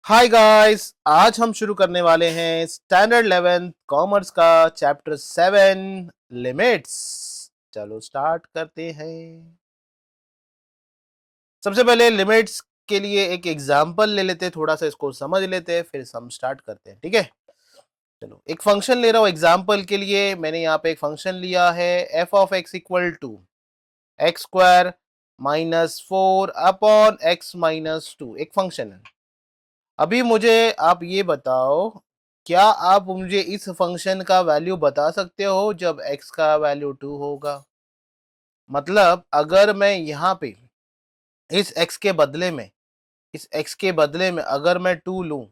Hi guys, आज हम शुरू करने वाले हैं स्टैंडर्ड 11th कॉमर्स का चैप्टर 7 लिमिट्स। चलो स्टार्ट करते हैं। सबसे पहले लिमिट्स के लिए एक एग्जांपल ले लेते हैं, थोड़ा सा इसको समझ लेते हैं, फिर हम स्टार्ट करते हैं। ठीक है, चलो एक फंक्शन ले रहा हूं एग्जांपल के लिए। मैंने यहाँ पे एक फंक्शन लिया है f of x equal to x square minus 4 upon x minus 2, एक फंक्शन है। अभी मुझे आप ये बताओ, क्या आप मुझे इस फंक्शन का वैल्यू बता सकते हो जब x का वैल्यू 2 होगा? मतलब अगर मैं यहाँ पे इस x के बदले में अगर मैं 2 लूं,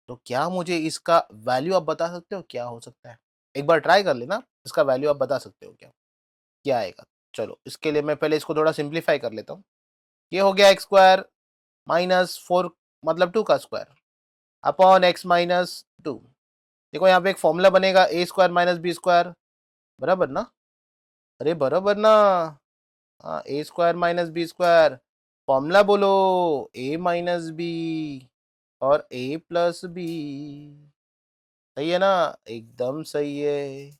तो क्या मुझे इसका वैल्यू आप बता सकते हो क्या हो सकता है? एक बार ट्राई कर लेना, इसका वैल्यू आप बता सकते हो क्या क्या आएगा? चलो इसके लिए मैं पहले इसको थोड़ा सिंप्लीफाई कर लेता हूँ। ये हो गया एक्स स्क्वायर माइनस 4 मतलब 2 का स्क्वायर अपॉन एक्स माइनस 2। देखो यहाँ पे एक फॉर्मूला बनेगा A square minus B square, बराबर ना? अरे बराबर ना? हाँ, A square minus B square. Formula बोलो, ए माइनस बी और ए प्लस बी। सही है ना? एकदम सही है।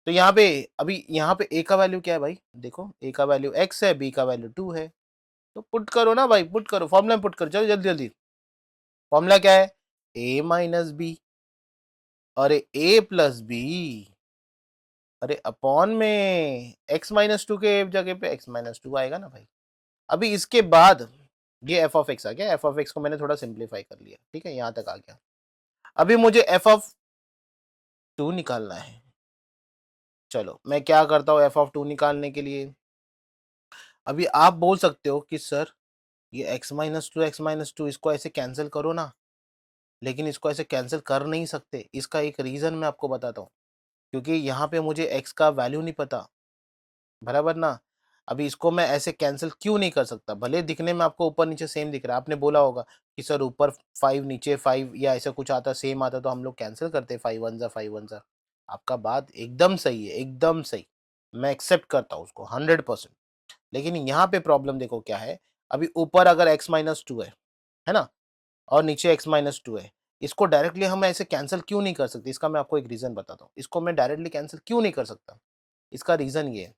तो यहाँ पे अभी यहाँ पे ए का वैल्यू क्या है भाई? देखो ए का वैल्यू एक्स है, बी का वैल्यू 2 है। तो पुट करो ना भाई, पुट करो, फॉर्मूला में पुट करो, चलो जल्दी जल्दी। फॉर्मूला क्या है? ए माइनस बी और ए प्लस बी, अरे अपॉन में x माइनस 2 के जगह पे x माइनस 2 आएगा ना भाई। अभी इसके बाद ये एफ ऑफ एक्स आ गया, एफ ऑफ एक्स को मैंने थोड़ा सिंप्लीफाई कर लिया, ठीक है, यहां तक आ गया। अभी मुझे एफ ऑफ 2 निकालना है। चलो मैं क्या करता हूँ एफ ऑफ 2 निकालने के लिए। अभी आप बोल सकते हो कि सर ये x माइनस टू इसको ऐसे कैंसिल करो ना, लेकिन इसको ऐसे कैंसिल कर नहीं सकते। इसका एक रीजन मैं आपको बताता हूँ, क्योंकि यहाँ पे मुझे x का वैल्यू नहीं पता, बराबर ना? अभी इसको मैं ऐसे कैंसिल क्यों नहीं कर सकता? भले दिखने में आपको ऊपर नीचे सेम दिख रहा है, आपने बोला होगा कि सर ऊपर 5 नीचे 5 या ऐसा कुछ आता सेम आता तो हम लोग कैंसिल करते 5 वन जा 5 वन जा। आपका बात एकदम सही है, एकदम सही, मैं एक्सेप्ट करता हूँ उसको 100%। लेकिन यहाँ पे प्रॉब्लम देखो क्या है। अभी ऊपर अगर x माइनस टू है ना, और नीचे x माइनस टू है, इसको डायरेक्टली हम ऐसे कैंसिल क्यों नहीं कर सकते? इसका मैं आपको एक रीजन बताता हूँ। इसको मैं डायरेक्टली कैंसिल क्यों नहीं कर सकता? इसका रीजन ये है,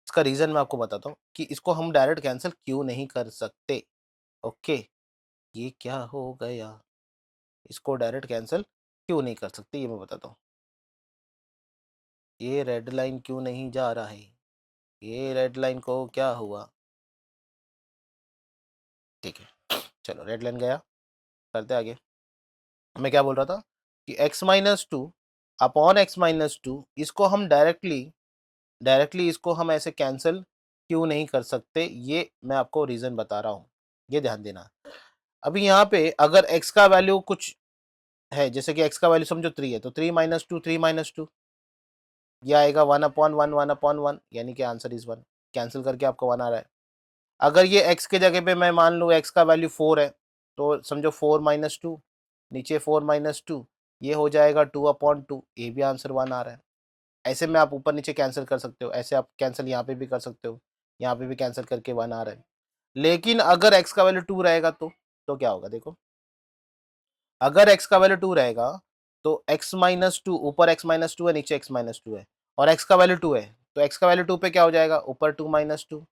इसका रीजन मैं आपको बताता हूँ कि इसको हम डायरेक्ट कैंसिल क्यों नहीं कर सकते। ओके, ये क्या हो गया? इसको डायरेक्ट कैंसिल क्यों नहीं कर सकते ये मैं बताता हूँ। ये रेड लाइन क्यों नहीं जा रहा है? ये रेड लाइन को क्या हुआ? ठीक है, चलो रेड लाइन गया, करते आगे। मैं क्या बोल रहा था कि x minus two upon x minus two, इसको हम डायरेक्टली इसको हम ऐसे कैंसिल क्यों नहीं कर सकते, ये मैं आपको रीजन बता रहा हूँ, ये ध्यान देना। अभी यहाँ पे अगर x का वैल्यू कुछ है, जैसे कि x का वैल्यू समझो 3 है, तो 3 माइनस टू ये आएगा 1/1 यानी कि आंसर इज 1। कैंसिल करके आपको 1 आ रहा है। अगर ये x के जगह पे मैं मान लूँ x का वैल्यू 4 है, तो समझो 4 - 2, नीचे 4 - 2, ये हो जाएगा 2/2, ये भी आंसर 1 आ रहा है। ऐसे में आप ऊपर नीचे कैंसिल कर सकते हो, ऐसे आप कैंसिल यहाँ पे भी कर सकते हो, यहाँ पे भी कैंसिल करके 1 आ रहा है। लेकिन अगर x का वैल्यू 2 रहेगा तो क्या होगा देखो। अगर x का वैल्यू 2 रहेगा तो x माइनस टू, ऊपर x माइनस टू है, नीचे x माइनस टू है, और x का वैल्यू 2 है, तो x का वैल्यू 2 पे क्या हो जाएगा? ऊपर 2 - 2,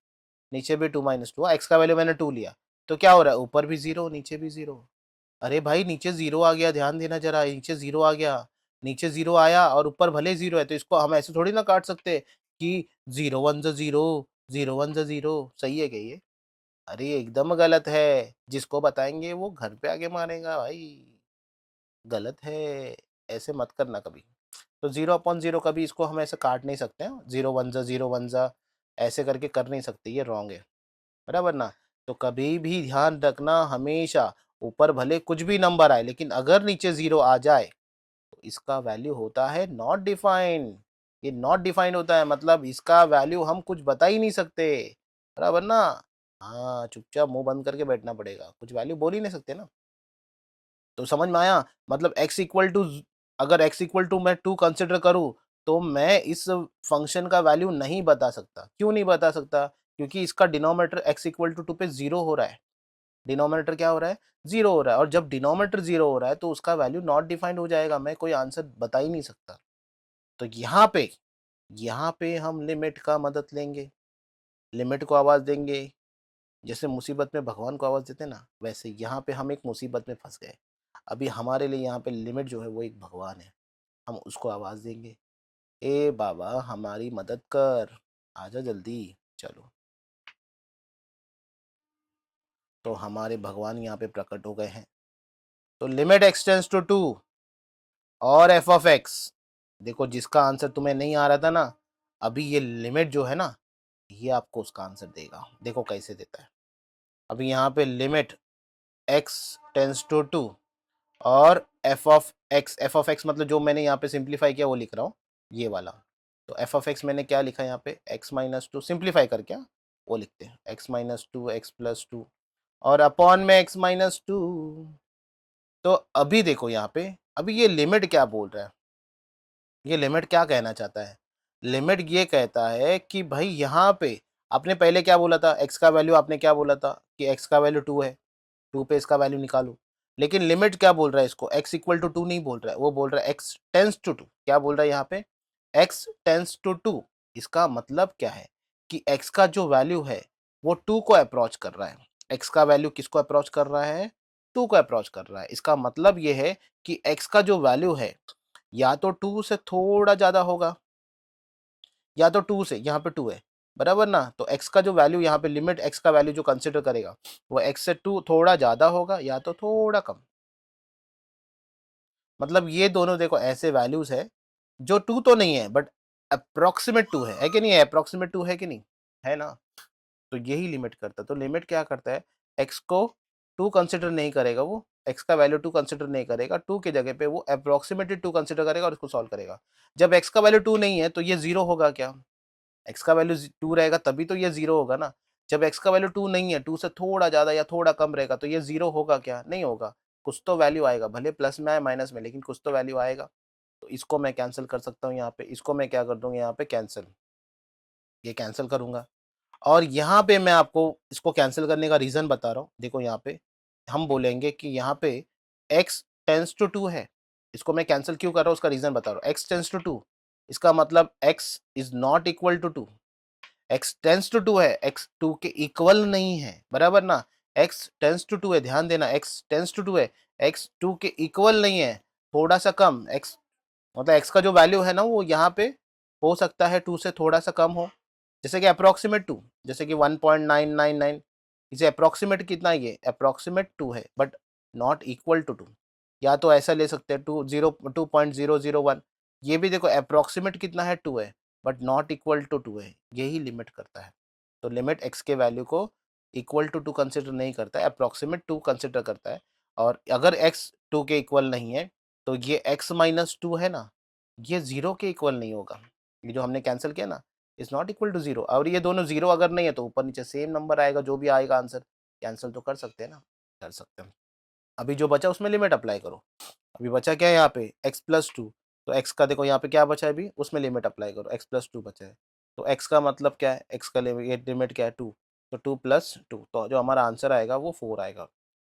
नीचे भी 2 - 2। x का वैल्यू मैंने 2 लिया, तो क्या हो रहा है? ऊपर भी 0 नीचे भी 0। अरे भाई नीचे 0 आ गया, ध्यान देना जरा, नीचे 0 आ गया। नीचे 0 आया और ऊपर भले 0 है, तो इसको हम ऐसे थोड़ी ना काट सकते कि 0 1 0, 0 1 0। सही है क्या ये? अरे एकदम गलत है। जिसको बताएंगे वो घर पे आके मारेगा भाई, गलत है, ऐसे मत करना कभी। तो 0/0 कभी इसको हम ऐसे काट नहीं सकते हैं, 0 1 जा 0 1 जा ऐसे करके कर नहीं सकते, ये रॉन्ग है, बराबर ना? तो कभी भी ध्यान रखना, हमेशा ऊपर भले कुछ भी नंबर आए, लेकिन अगर नीचे 0 आ जाए तो इसका वैल्यू होता है नॉट डिफाइंड। ये नॉट डिफाइंड होता है, मतलब इसका वैल्यू हम कुछ बता ही नहीं सकते, बराबर ना? हाँ, चुपचाप मुंह बंद करके बैठना पड़ेगा, कुछ वैल्यू बोल ही नहीं सकते ना। तो समझ में आया? मतलब x इक्वल टू, अगर x इक्वल टू मैं 2 कंसिडर करूँ, तो मैं इस फंक्शन का वैल्यू नहीं बता सकता। क्यों नहीं बता सकता? क्योंकि इसका डिनोमिनेटर x इक्वल टू 2 पे 0 हो रहा है। डिनोमिनेटर क्या हो रहा है, 0 हो रहा है, और जब डिनोमिनेटर 0 हो रहा है तो उसका वैल्यू नॉट डिफाइंड हो जाएगा, मैं कोई आंसर बता ही नहीं सकता। तो यहाँ पे हम लिमिट का मदद लेंगे, लिमिट को आवाज़ देंगे। जैसे मुसीबत में भगवान को आवाज़ देते हैं ना, वैसे यहाँ पे हम एक मुसीबत में फंस गए। अभी हमारे लिए यहाँ पे लिमिट जो है वो एक भगवान है, हम उसको आवाज़ देंगे, ए बाबा हमारी मदद कर, आजा जल्दी। चलो, तो हमारे भगवान यहाँ पे प्रकट हो गए हैं। तो लिमिट एक्सटेंड्स टू 2 और एफ ऑफ एक्स, देखो जिसका आंसर तुम्हें नहीं आ रहा था ना, अभी ये लिमिट जो है ना, ये आपको उसका आंसर देगा। देखो कैसे देता है। अभी यहाँ पे लिमिट एक्स टेंस टू 2 और एफ ऑफ एक्स मतलब जो मैंने यहाँ पे सिंप्लीफाई किया वो लिख रहा हूँ, ये वाला। तो एफ ऑफ एक्स मैंने क्या लिखा यहाँ पे, एक्स माइनस टू, सिंप्लीफाई करके वो लिखते हैं, x minus two x plus two और अपॉन में एक्स माइनस टू। तो अभी देखो यहाँ पे, अभी ये लिमिट क्या बोल रहा है, ये लिमिट क्या कहना चाहता है, लिमिट ये कहता है कि भाई यहाँ पे आपने पहले क्या बोला था, एक्स का वैल्यू आपने क्या बोला था कि एक्स का वैल्यू 2 है, 2 पे इसका वैल्यू निकालो। लेकिन लिमिट क्या बोल रहा है, इसको एक्स इक्वल टू 2 नहीं बोल रहा है, वो बोल रहा है एक्स टेंस टू 2। क्या बोल रहा है यहाँ पे, एक्स टेंस टू 2। इसका मतलब क्या है कि एक्स का जो वैल्यू है वो 2 को अप्रोच कर रहा है। एक्स का वैल्यू किसको अप्रोच कर रहा है, 2 को अप्रोच कर रहा है। इसका मतलब ये है कि एक्स का जो वैल्यू है या तो 2 से थोड़ा ज़्यादा होगा, या तो 2 से, यहाँ पे 2 है बराबर ना, तो x का जो वैल्यू यहाँ पे लिमिट x का वैल्यू जो कंसिडर करेगा वो x से 2 थोड़ा ज़्यादा होगा या तो थोड़ा कम। मतलब ये दोनों देखो ऐसे वैल्यूज है जो 2 तो नहीं है बट अप्रोक्सीमेट 2 है कि नहीं है, अप्रोक्सीमेट 2 है कि नहीं है ना। तो यही लिमिट करता है। तो लिमिट क्या करता है, x को 2 कंसिडर नहीं करेगा, वो x का वैल्यू 2 कंसिडर नहीं करेगा, 2 के जगह पे वो अप्रोक्सीमेटली 2 कंसिडर करेगा और इसको सॉल्व करेगा। जब x का वैल्यू 2 नहीं है तो ये 0 होगा क्या, एक्स का वैल्यू 2 रहेगा तभी तो ये 0 होगा ना। जब एक्स का वैल्यू 2 नहीं है, 2 से थोड़ा ज़्यादा या थोड़ा कम रहेगा तो ये 0 होगा क्या, नहीं होगा। कुछ तो वैल्यू आएगा, भले प्लस में आए माइनस में, लेकिन कुछ तो वैल्यू आएगा। तो इसको मैं कैंसिल कर सकता हूँ यहाँ पे, इसको मैं क्या कर दूंगा यहाँ पे कैंसिल, ये कैंसिल करूंगा। और यहाँ पे मैं आपको इसको कैंसिल करने का रीज़न बता रहा हूँ। देखो यहाँ पे हम बोलेंगे कि यहाँ पे x टेंस टू 2 है, इसको मैं कैंसिल क्यों कर रहा हूँ उसका रीज़न बता रहा हूँ। x टेंस टू 2 इसका मतलब x is not equal to 2, x tends to 2 है, एक्स 2 के इक्वल नहीं है बराबर ना। एक्स टेंस टू 2 है, ध्यान देना, एक्स टेंस टू 2 है, एक्स 2 के इक्वल नहीं है, थोड़ा सा कम। एक्स मतलब एक्स का जो वैल्यू है ना वो यहाँ पे हो सकता है 2 से थोड़ा सा कम हो, जैसे कि अप्रोक्सीमेट 2, जैसे कि 1.999, इसे अप्रोक्सीमेट कितना, ये अप्रोक्सीमेट 2 है बट नॉट इक्वल टू 2। या तो ऐसा ले सकते हैं 2.001, ये भी देखो अप्रोक्सीमेट कितना है 2 है बट नॉट इक्वल टू 2 है, यही लिमिट करता है। तो लिमिट एक्स के वैल्यू को इक्वल टू 2 कंसिडर नहीं करता है, अप्रोक्सीमेट 2 कंसिडर करता है। और अगर एक्स 2 के इक्वल नहीं है तो ये x माइनस 2 है ना, ये 0 के इक्वल नहीं होगा। ये जो हमने कैंसिल किया ना, इज नॉट इक्वल टू 0, और ये दोनों 0 अगर नहीं है तो ऊपर नीचे सेम नंबर आएगा, जो भी आएगा आंसर। कैंसिल तो कर सकते हैं ना, कर सकते हैं। अभी जो बचा उसमें लिमिट अप्लाई करो। अभी बचा क्या है यहाँ पे, x प्लस 2, तो x का देखो यहाँ पे क्या बचा है, अभी उसमें लिमिट अप्लाई करो, x प्लस 2 बचा है। तो x का मतलब क्या है, x का लिमिट क्या है 2, तो 2 प्लस 2, तो जो हमारा आंसर आएगा वो 4 आएगा।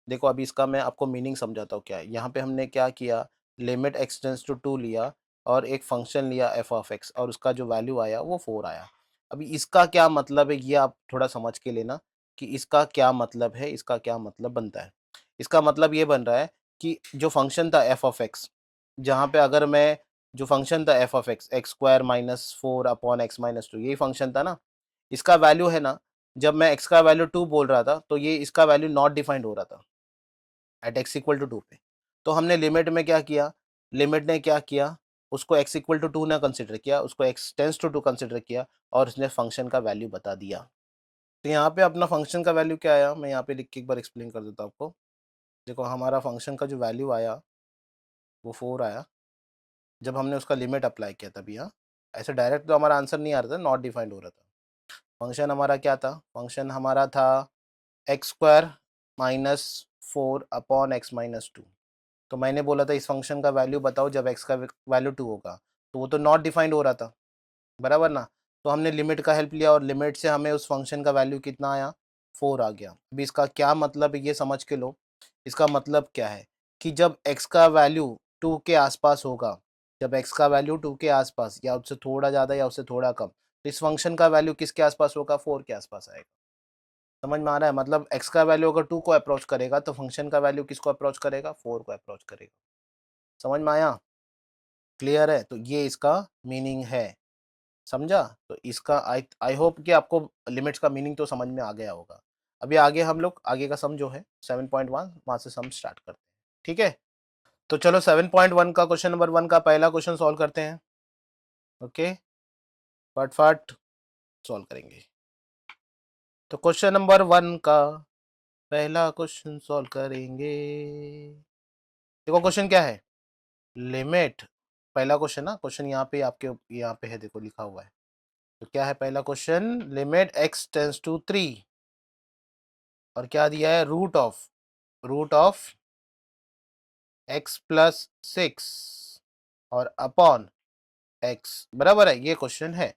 देखो अभी इसका मैं आपको मीनिंग समझाता हूँ क्या है। यहाँ पे हमने क्या किया, लिमिट एक्स टेंस टू 2 लिया और एक फंक्शन लिया एफ ऑफ एक्स, और उसका जो वैल्यू आया वो 4 आया। अभी इसका क्या मतलब है ये आप थोड़ा समझ के लेना कि इसका क्या मतलब है, इसका क्या मतलब बनता है। इसका मतलब ये बन रहा है कि जो फंक्शन था एफ ऑफ एक्स, जहाँ पे अगर मैं जो फंक्शन था F of x, x square minus 4 upon x minus 2, यही फंक्शन था ना, इसका वैल्यू है ना, जब मैं एक्स का वैल्यू 2 बोल रहा था तो ये इसका वैल्यू नॉट डिफाइंड हो रहा था एट एक्स इक्वल टू 2 पे। तो हमने लिमिट में क्या किया, लिमिट ने क्या किया, उसको एक्स इक्वल टू 2 ना कंसिडर किया, उसको एक्स टेंस टू 2 कंसिडर किया और उसने फंक्शन का वैल्यू बता दिया। तो यहाँ पे अपना फंक्शन का वैल्यू क्या आया, मैं यहाँ पे लिख के एक बार एक्सप्लेन कर देता हूँ आपको। देखो हमारा फंक्शन का जो वैल्यू आया वो 4 आया, जब हमने उसका लिमिट अप्लाई किया तभी। हाँ, ऐसे डायरेक्ट तो हमारा आंसर नहीं आ रहा था, नॉट डिफाइंड हो रहा था। फंक्शन हमारा क्या था, फंक्शन हमारा था x square minus 4 upon x minus 2। तो मैंने बोला था इस फंक्शन का वैल्यू बताओ जब x का वैल्यू 2 होगा, तो वो तो नॉट डिफाइंड हो रहा था बराबर ना। तो हमने लिमिट का हेल्प लिया और लिमिट से हमें उस फंक्शन का वैल्यू कितना आया, 4 आ गया। अभी इसका क्या मतलब है ये समझ के लो। इसका मतलब क्या है कि जब x का वैल्यू 2 के आसपास होगा, जब x का वैल्यू 2 के आसपास या उससे थोड़ा ज़्यादा या उससे थोड़ा कम, तो इस फंक्शन का वैल्यू किसके आसपास होगा? 4 के आसपास आएगा। समझ में आ रहा है? मतलब x का वैल्यू अगर 2 को अप्रोच करेगा तो फंक्शन का वैल्यू किसको अप्रोच करेगा? 4 को अप्रोच करेगा। समझ में आया? क्लियर है? तो ये इसका मीनिंग है। समझा? तो इसका आई होप कि आपको लिमिट्स का मीनिंग तो समझ में आ गया होगा। अभी आगे हम लोग आगे का सम जो है 7.1 वहां से सम स्टार्ट करते हैं। ठीक है, तो चलो 7.1 का क्वेश्चन नंबर 1 का पहला क्वेश्चन सॉल्व करते हैं। ओके, फटाफट सॉल्व करेंगे। तो क्वेश्चन नंबर 1 का पहला क्वेश्चन सॉल्व करेंगे। देखो क्वेश्चन क्या है, लिमिट। पहला क्वेश्चन ना, क्वेश्चन यहाँ पे आपके यहाँ पे है, देखो लिखा हुआ है। तो क्या है पहला question? Limit x tends to 3 और क्या दिया है? रूट ऑफ x प्लस 6 और अपॉन x, बराबर है, ये क्वेश्चन है।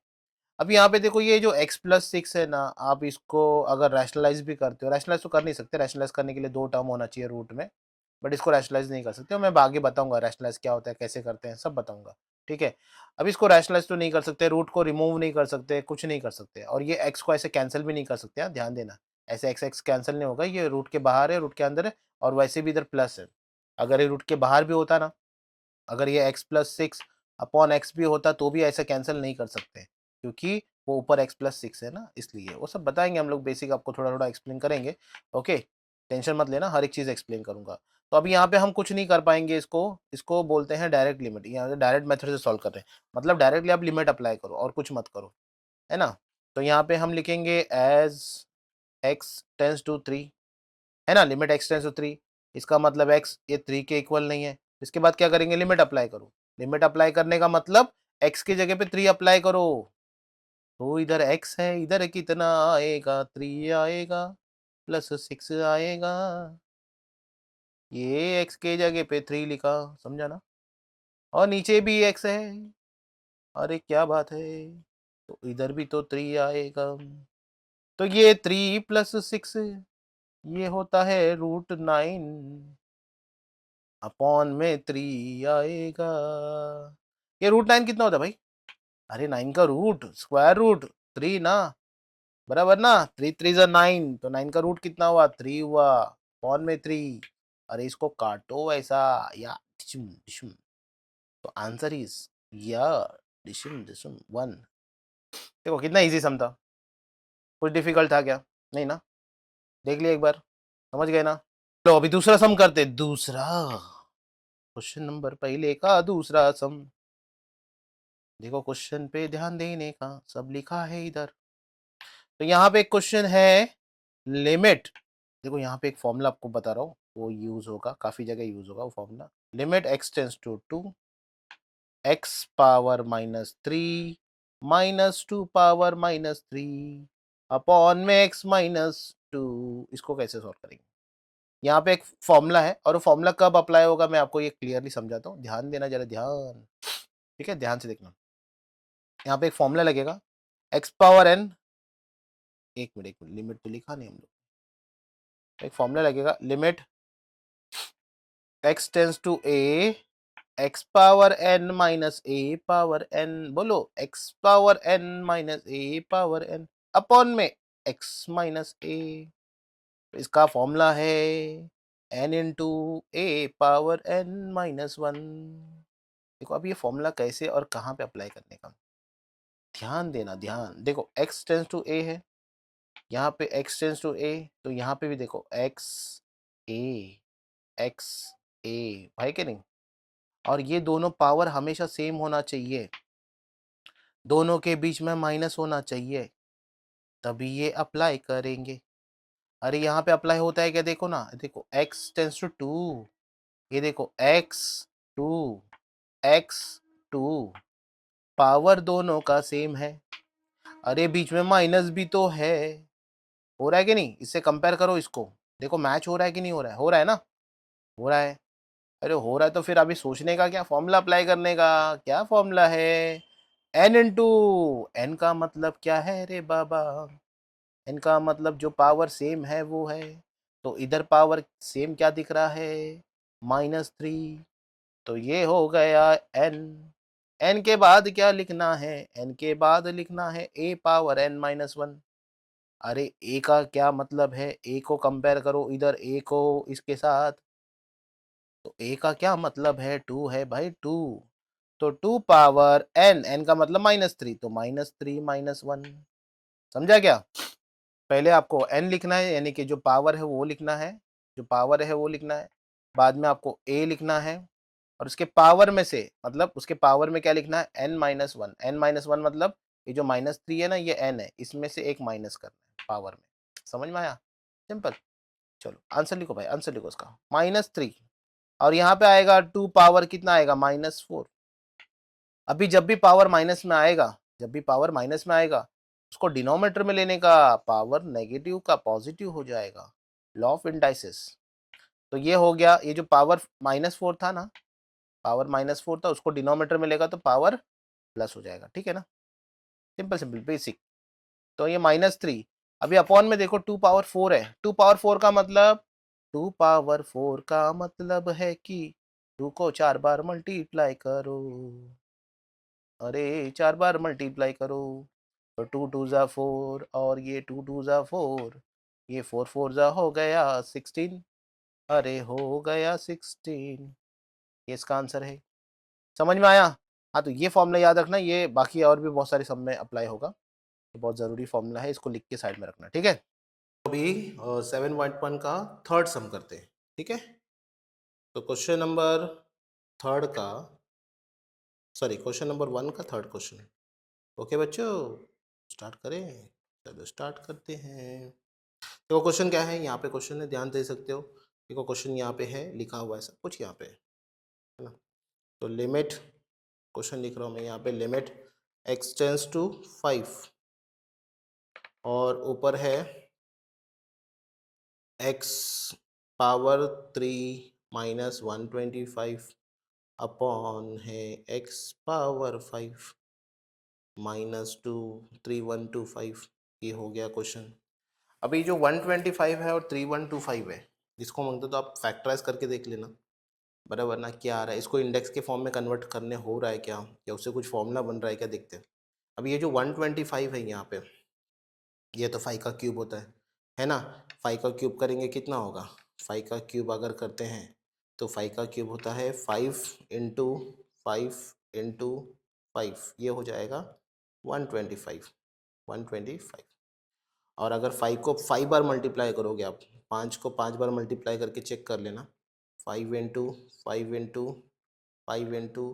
अब यहाँ पे देखो ये जो x प्लस 6 है ना, आप इसको अगर रैशनलाइज भी करते हो, रैशनलाइज तो कर नहीं सकते, रैशनलाइज करने के लिए 2 टर्म होना चाहिए रूट में, बट इसको रैशनलाइज नहीं कर सकते। मैं आगे बताऊंगा रैशनलाइज क्या होता है, कैसे करते हैं, सब बताऊंगा। ठीक है, अब इसको रैशनलाइज तो नहीं कर सकते, रूट को रिमूव नहीं कर सकते, कुछ नहीं कर सकते, और ये x को ऐसे कैंसिल भी नहीं कर सकते। ध्यान देना, ऐसे x x कैंसिल नहीं होगा, ये रूट के बाहर है, रूट के अंदर है, और वैसे भी इधर प्लस है। अगर ये रूट के बाहर भी होता ना, अगर ये x प्लस 6 अपॉन एक्स भी होता तो भी ऐसे कैंसिल नहीं कर सकते, क्योंकि वो ऊपर x प्लस 6 है ना, इसलिए वो सब बताएंगे हम लोग, बेसिक आपको थोड़ा थोड़ा एक्सप्लेन करेंगे। ओके, टेंशन मत लेना, हर एक चीज़ एक्सप्लेन करूंगा। तो अभी यहाँ पे हम कुछ नहीं कर पाएंगे, इसको इसको बोलते हैं डायरेक्ट लिमिट। यहाँ डायरेक्ट मेथड से सॉल्व कर रहे हैं, मतलब डायरेक्टली आप लिमिट अप्लाई करो और कुछ मत करो, है ना। तो यहाँ पे हम लिखेंगे एज x टेंस टू 3, है ना, लिमिट x टेंस टू 3, इसका मतलब x ये 3 के इक्वल नहीं है। इसके बाद क्या करेंगे? लिमिट अप्लाई करो। लिमिट अप्लाई करने का मतलब x की जगह पे 3 अप्लाई करो। तो इधर x है, इधर कितना आएगा? 3 आएगा प्लस 6 आएगा, ये x के जगह पे 3 लिखा, समझा ना। और नीचे भी x है, अरे क्या बात है, तो इधर भी तो 3 आएगा। तो ये 3 प्लस 6 ये होता है √9 अपॉन में 3 आएगा। ये √9 कितना होता है भाई? अरे 9 का रूट स्क्वायर रूट 3 ना, बराबर ना, 3 3 जा 9, तो 9 का रूट कितना हुआ? 3 हुआ, अपॉन में 3। अरे इसको काटो ऐसा, या डिशुम डिशुम, तो आंसर इज या डिशुम डिशुम 1। देखो कितना इजी सम था, कुछ डिफिकल्ट था क्या? नहीं ना, देख लिया एक बार, समझ गए ना। तो अभी दूसरा सम करते, दूसरा क्वेश्चन नंबर पहले का दूसरा सम। देखो क्वेश्चन पे ध्यान देने का, सब लिखा है इधर। तो यहाँ पे एक क्वेश्चन है लिमिट। देखो यहाँ पे एक फॉर्मूला आपको बता रहा हूँ, वो यूज होगा, काफी जगह यूज होगा वो formula. Limit x tends to 2 x power -3 -2 power -3 upon में x -2। इसको कैसे सॉल्व करेंगे? यहाँ पे एक फॉर्मूला है, और वो फॉर्मूला कब अप्लाई होगा मैं आपको ये क्लियरली समझाता हूँ, ध्यान देना जरा, ध्यान। ठीक है, ध्यान से देखना। यहाँ पे एक फॉर्मूला लगेगा, x पावर n, एक मिनट, लिमिट तो लिखा नहीं हम लोग। एक फॉर्मूला लगेगा, limit x tends to a x power n minus a power n, बोलो x power n minus a power n upon में x माइनस a। इसका फॉर्मूला है n into a power n minus 1। देखो अब ये formula कैसे और कहाँ पे अप्लाई करने का, ध्यान देना, ध्यान। देखो x टेंस टू a है, यहाँ पे x टेंस टू a, तो यहाँ पे भी देखो x a x a, भाई के नहीं। और ये दोनों पावर हमेशा सेम होना चाहिए, दोनों के बीच में माइनस होना चाहिए, तभी ये अप्लाई करेंगे। अरे यहाँ पे अप्लाई होता है क्या? देखो ना, देखो x टेंस टू 2, ये देखो x 2 x 2, पावर दोनों का सेम है। अरे बीच में माइनस भी तो है, हो रहा है कि नहीं? इससे कंपेयर करो इसको, देखो मैच हो रहा है कि नहीं हो रहा है? हो रहा है ना, हो रहा है। अरे हो रहा है तो फिर अभी सोचने का क्या, फॉर्मूला अप्लाई करने का। क्या फॉर्मूला है? n इंटू, एन का मतलब क्या है रे बाबा? n का मतलब जो पावर सेम है वो है, तो इधर पावर सेम क्या दिख रहा है, -3। तो ये हो गया n। n के बाद क्या लिखना है, n के बाद लिखना है a पावर n-1। अरे a का क्या मतलब है, a को कंपेयर करो इधर a को इसके साथ, तो a का क्या मतलब है, 2 है भाई 2। तो 2 पावर n, n का मतलब -3, तो -3 - 1। समझा क्या? पहले आपको n लिखना है, यानी कि जो पावर है वो लिखना है, जो पावर है वो लिखना है। बाद में आपको a लिखना है, और उसके पावर में से, मतलब उसके पावर में क्या लिखना है, n-1। n-1 मतलब ये जो -3 है ना, ये n है, इसमें से एक माइनस करना है पावर में। समझ में आया? सिंपल। चलो आंसर लिखो भाई, आंसर लिखो उसका -3। और यहाँ पे आएगा 2 पावर कितना आएगा, -4। अभी जब भी पावर माइनस में आएगा, जब भी पावर माइनस में आएगा, उसको डिनोमिनेटर में लेने का, पावर नेगेटिव का पॉजिटिव हो जाएगा, लॉ ऑफ इंडाइसिस। तो ये हो गया, ये जो पावर -4 था ना, पावर -4 था, उसको डिनोमिनेटर में लेगा तो पावर प्लस हो जाएगा। ठीक है ना, सिंपल सिंपल बेसिक। तो ये -3, अभी अपॉन में देखो 2 पावर 4 है, 2 पावर 4 का मतलब, 2 पावर 4 का मतलब है कि 2 को 4 बार मल्टीप्लाई करो। अरे 4 बार मल्टीप्लाई करो, तो 2 2 ज़ा 4, और ये 2 2 ज़ा 4, ये 4 4 ज़ा हो गया 16। अरे हो गया 16, ये इसका आंसर है। समझ में आया? हाँ, तो ये फॉर्मूला याद रखना, ये बाकी और भी बहुत सारे सब में अप्लाई होगा, तो बहुत ज़रूरी फॉर्मूला है, इसको लिख के साइड में रखना। ठीक है, अभी 7.1 का थर्ड सम करते हैं। ठीक है, तो क्वेश्चन नंबर थर्ड का, सॉरी क्वेश्चन नंबर 1 का थर्ड क्वेश्चन। ओके बच्चों, स्टार्ट करें? चलो स्टार्ट करते हैं। देखो क्वेश्चन क्या है, यहाँ पे क्वेश्चन है, ध्यान दे सकते हो। देखो क्वेश्चन यहाँ पे है, लिखा हुआ है सब कुछ यहाँ पे, है ना। तो लिमिट, क्वेश्चन लिख रहा हूँ मैं यहाँ पे, लिमिट x टेंस टू 5, और ऊपर है x पावर 3 माइनस 125 अपॉन है x पावर 5 -2 3125। ये हो गया क्वेश्चन। अभी जो 125 है और 3125 है, जिसको मांगते तो आप फैक्टराइज करके देख लेना, बराबर ना, क्या आ रहा है, इसको इंडेक्स के फॉर्म में कन्वर्ट करने हो रहा है क्या, या उससे कुछ फॉर्मूला बन रहा है क्या, देखते हैं। अभी ये जो 125 है यहाँ पे, ये तो 5 का क्यूब होता है ना। 5 का क्यूब करेंगे कितना होगा, 5 का क्यूब अगर करते हैं तो 5 का क्यूब होता है 5 इंटू 5 इंटू 5, ये हो जाएगा 125, 125। और अगर 5 को 5 बार मल्टीप्लाई करोगे आप, 5 को 5 बार मल्टीप्लाई करके चेक कर लेना, 5 इंटू 5 इंटू 5 इंटू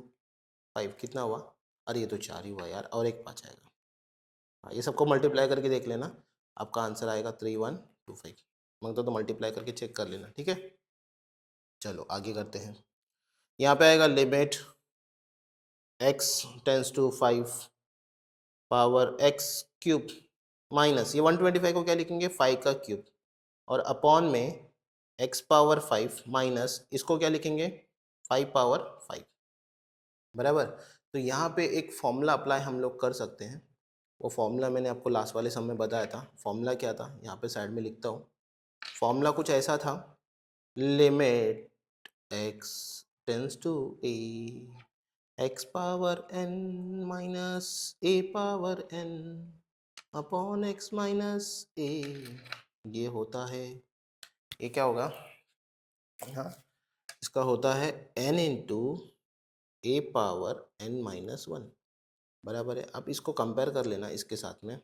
5 कितना हुआ, अरे ये तो 4 ही हुआ यार, और एक 5 आएगा। हाँ, ये सबको मल्टीप्लाई करके देख लेना, आपका आंसर आएगा 3125। मांगता तो मल्टीप्लाई करके चेक कर लेना। ठीक है, चलो आगे करते हैं। यहाँ पे आएगा limit x tends to 5 power x cube minus, ये 125 को क्या लिखेंगे, 5 का क्यूब, और अपॉन में x पावर 5 माइनस, इसको क्या लिखेंगे, 5 पावर 5, बराबर। तो यहाँ पे एक फॉर्मूला अप्लाई हम लोग कर सकते हैं, वो फॉर्मूला मैंने आपको लास्ट वाले समय बताया था। फॉर्मूला क्या था, यहाँ पे साइड में लिखता हूँ। फॉर्मूला कुछ ऐसा था, limit x tends to a, x power n minus a power n upon x minus a, ये होता है, ये क्या होगा, हाँ इसका होता है n into a power n-1, बराबर है। अब इसको कंपेयर कर लेना इसके साथ में,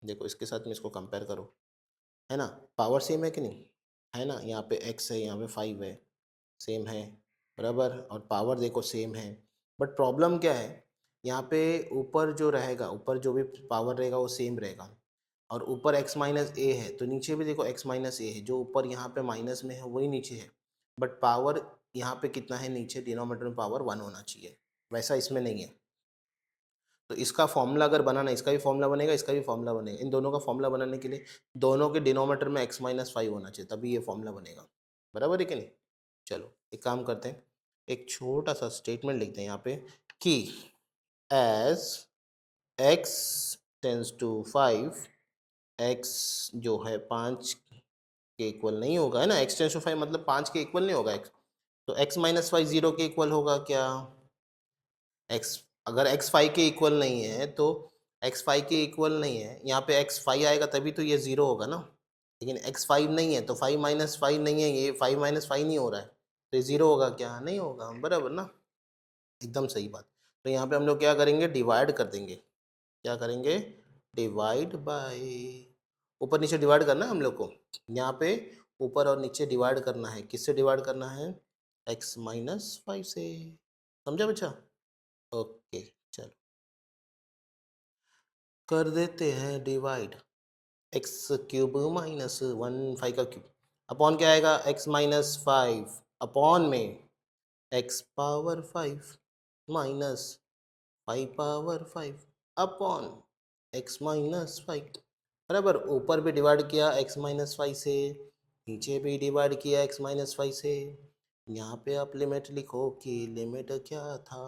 देखो इसके साथ में इसको कंपेयर करो, है ना, पावर सेम है कि नहीं, है ना, यहाँ पे x है, यहाँ पे 5 है, सेम है, बराबर, और पावर देखो सेम है। बट प्रॉब्लम क्या है, यहाँ पे ऊपर जो रहेगा, ऊपर जो भी पावर रहेगा वो सेम रहेगा, और ऊपर x माइनस ए है, तो नीचे भी देखो x माइनस ए है, जो ऊपर यहाँ पे माइनस में है वही नीचे है, बट पावर यहाँ पे कितना है, नीचे डिनोमिनेटर में पावर 1 होना चाहिए, वैसा इसमें नहीं है। तो इसका फॉर्मूला अगर बनाना, इसका भी फॉर्मूला बनेगा, इसका भी फॉर्मूला बनेगा, इन दोनों का फॉर्मूला बनाने के लिए दोनों के डिनोमिनेटर में x माइनस 5 होना चाहिए, तभी ये फॉर्मूला बनेगा, बराबर है कि नहीं। चलो एक काम करते हैं, एक छोटा सा स्टेटमेंट लिखते हैं यहाँ पे कि as x tends to 5 x जो है 5 के इक्वल नहीं होगा, है ना, एक्स टेंस टू 5 मतलब 5 के इक्वल नहीं होगा एक्स, तो एक्स माइनस 5 0 के इक्वल होगा क्या? एक्स, अगर एक्स 5 के इक्वल नहीं है तो एक्स 5 के इक्वल नहीं है, यहाँ पे एक्स 5 आएगा तभी तो ये 0 होगा ना, लेकिन एक्स 5 नहीं है तो 5 माइनस 5 नहीं है, ये 5 माइनस 5 नहीं हो रहा है, तो ये 0 होगा क्या? नहीं होगा, बराबर ना, एकदम सही बात। तो यहाँ पे हम लोग क्या करेंगे, डिवाइड कर देंगे, क्या करेंगे, डिवाइड बाय, ऊपर नीचे डिवाइड करना है हम लोग को, यहाँ पे ऊपर और नीचे डिवाइड करना है, किससे डिवाइड करना है, x माइनस 5 से, समझा बच्चा? ओके चलो कर देते हैं डिवाइड, एक्स क्यूब माइनस 1 5 का क्यूब अपॉन क्या आएगा, x माइनस 5 अपॉन में x power 5 minus 5 power 5 upon x minus 5, बराबर, ऊपर भी डिवाइड किया x माइनस 5 से, नीचे भी डिवाइड किया x माइनस 5 से, यहाँ पे आप लिमिट लिखो कि लिमिट क्या था,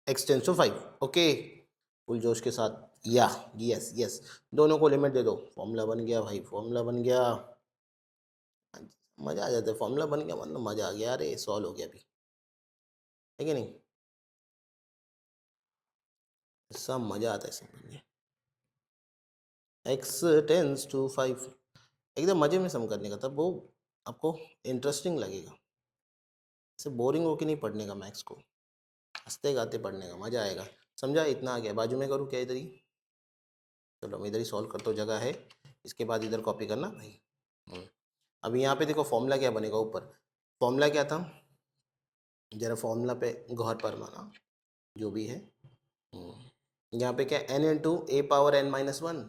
x tends to 5, okay, full जोश के साथ, या यस यस, दोनों को लिमिट दे दो, फॉर्मूला बन गया भाई, फॉर्मूला बन गया, मजा आ जाता है, फॉर्मूला बन गया मतलब मजा आ गया, अरे सॉल्व हो गया अभी, है कि नहीं, सब मजा आता है समझने, x टेंस टू 5, एकदम मजे में सम करने का, तब वो आपको इंटरेस्टिंग लगेगा, ऐसे बोरिंग हो के नहीं पढ़ने का मैथ्स को, हंसते गाते पढ़ने का मजा आएगा, समझा? इतना आ गया, बाजू में करूँ क्या इधर ही, चलो मैं इधर ही सॉल्व करता हूँ, जगह है, इसके बाद इधर कॉपी करना भाई। अभी यहाँ पे देखो फॉर्मूला क्या बनेगा, ऊपर फॉर्मूला क्या था, जरा फॉर्मूला पे गौर पर माना, जो भी है, यहाँ पे क्या, N into A power N minus 1,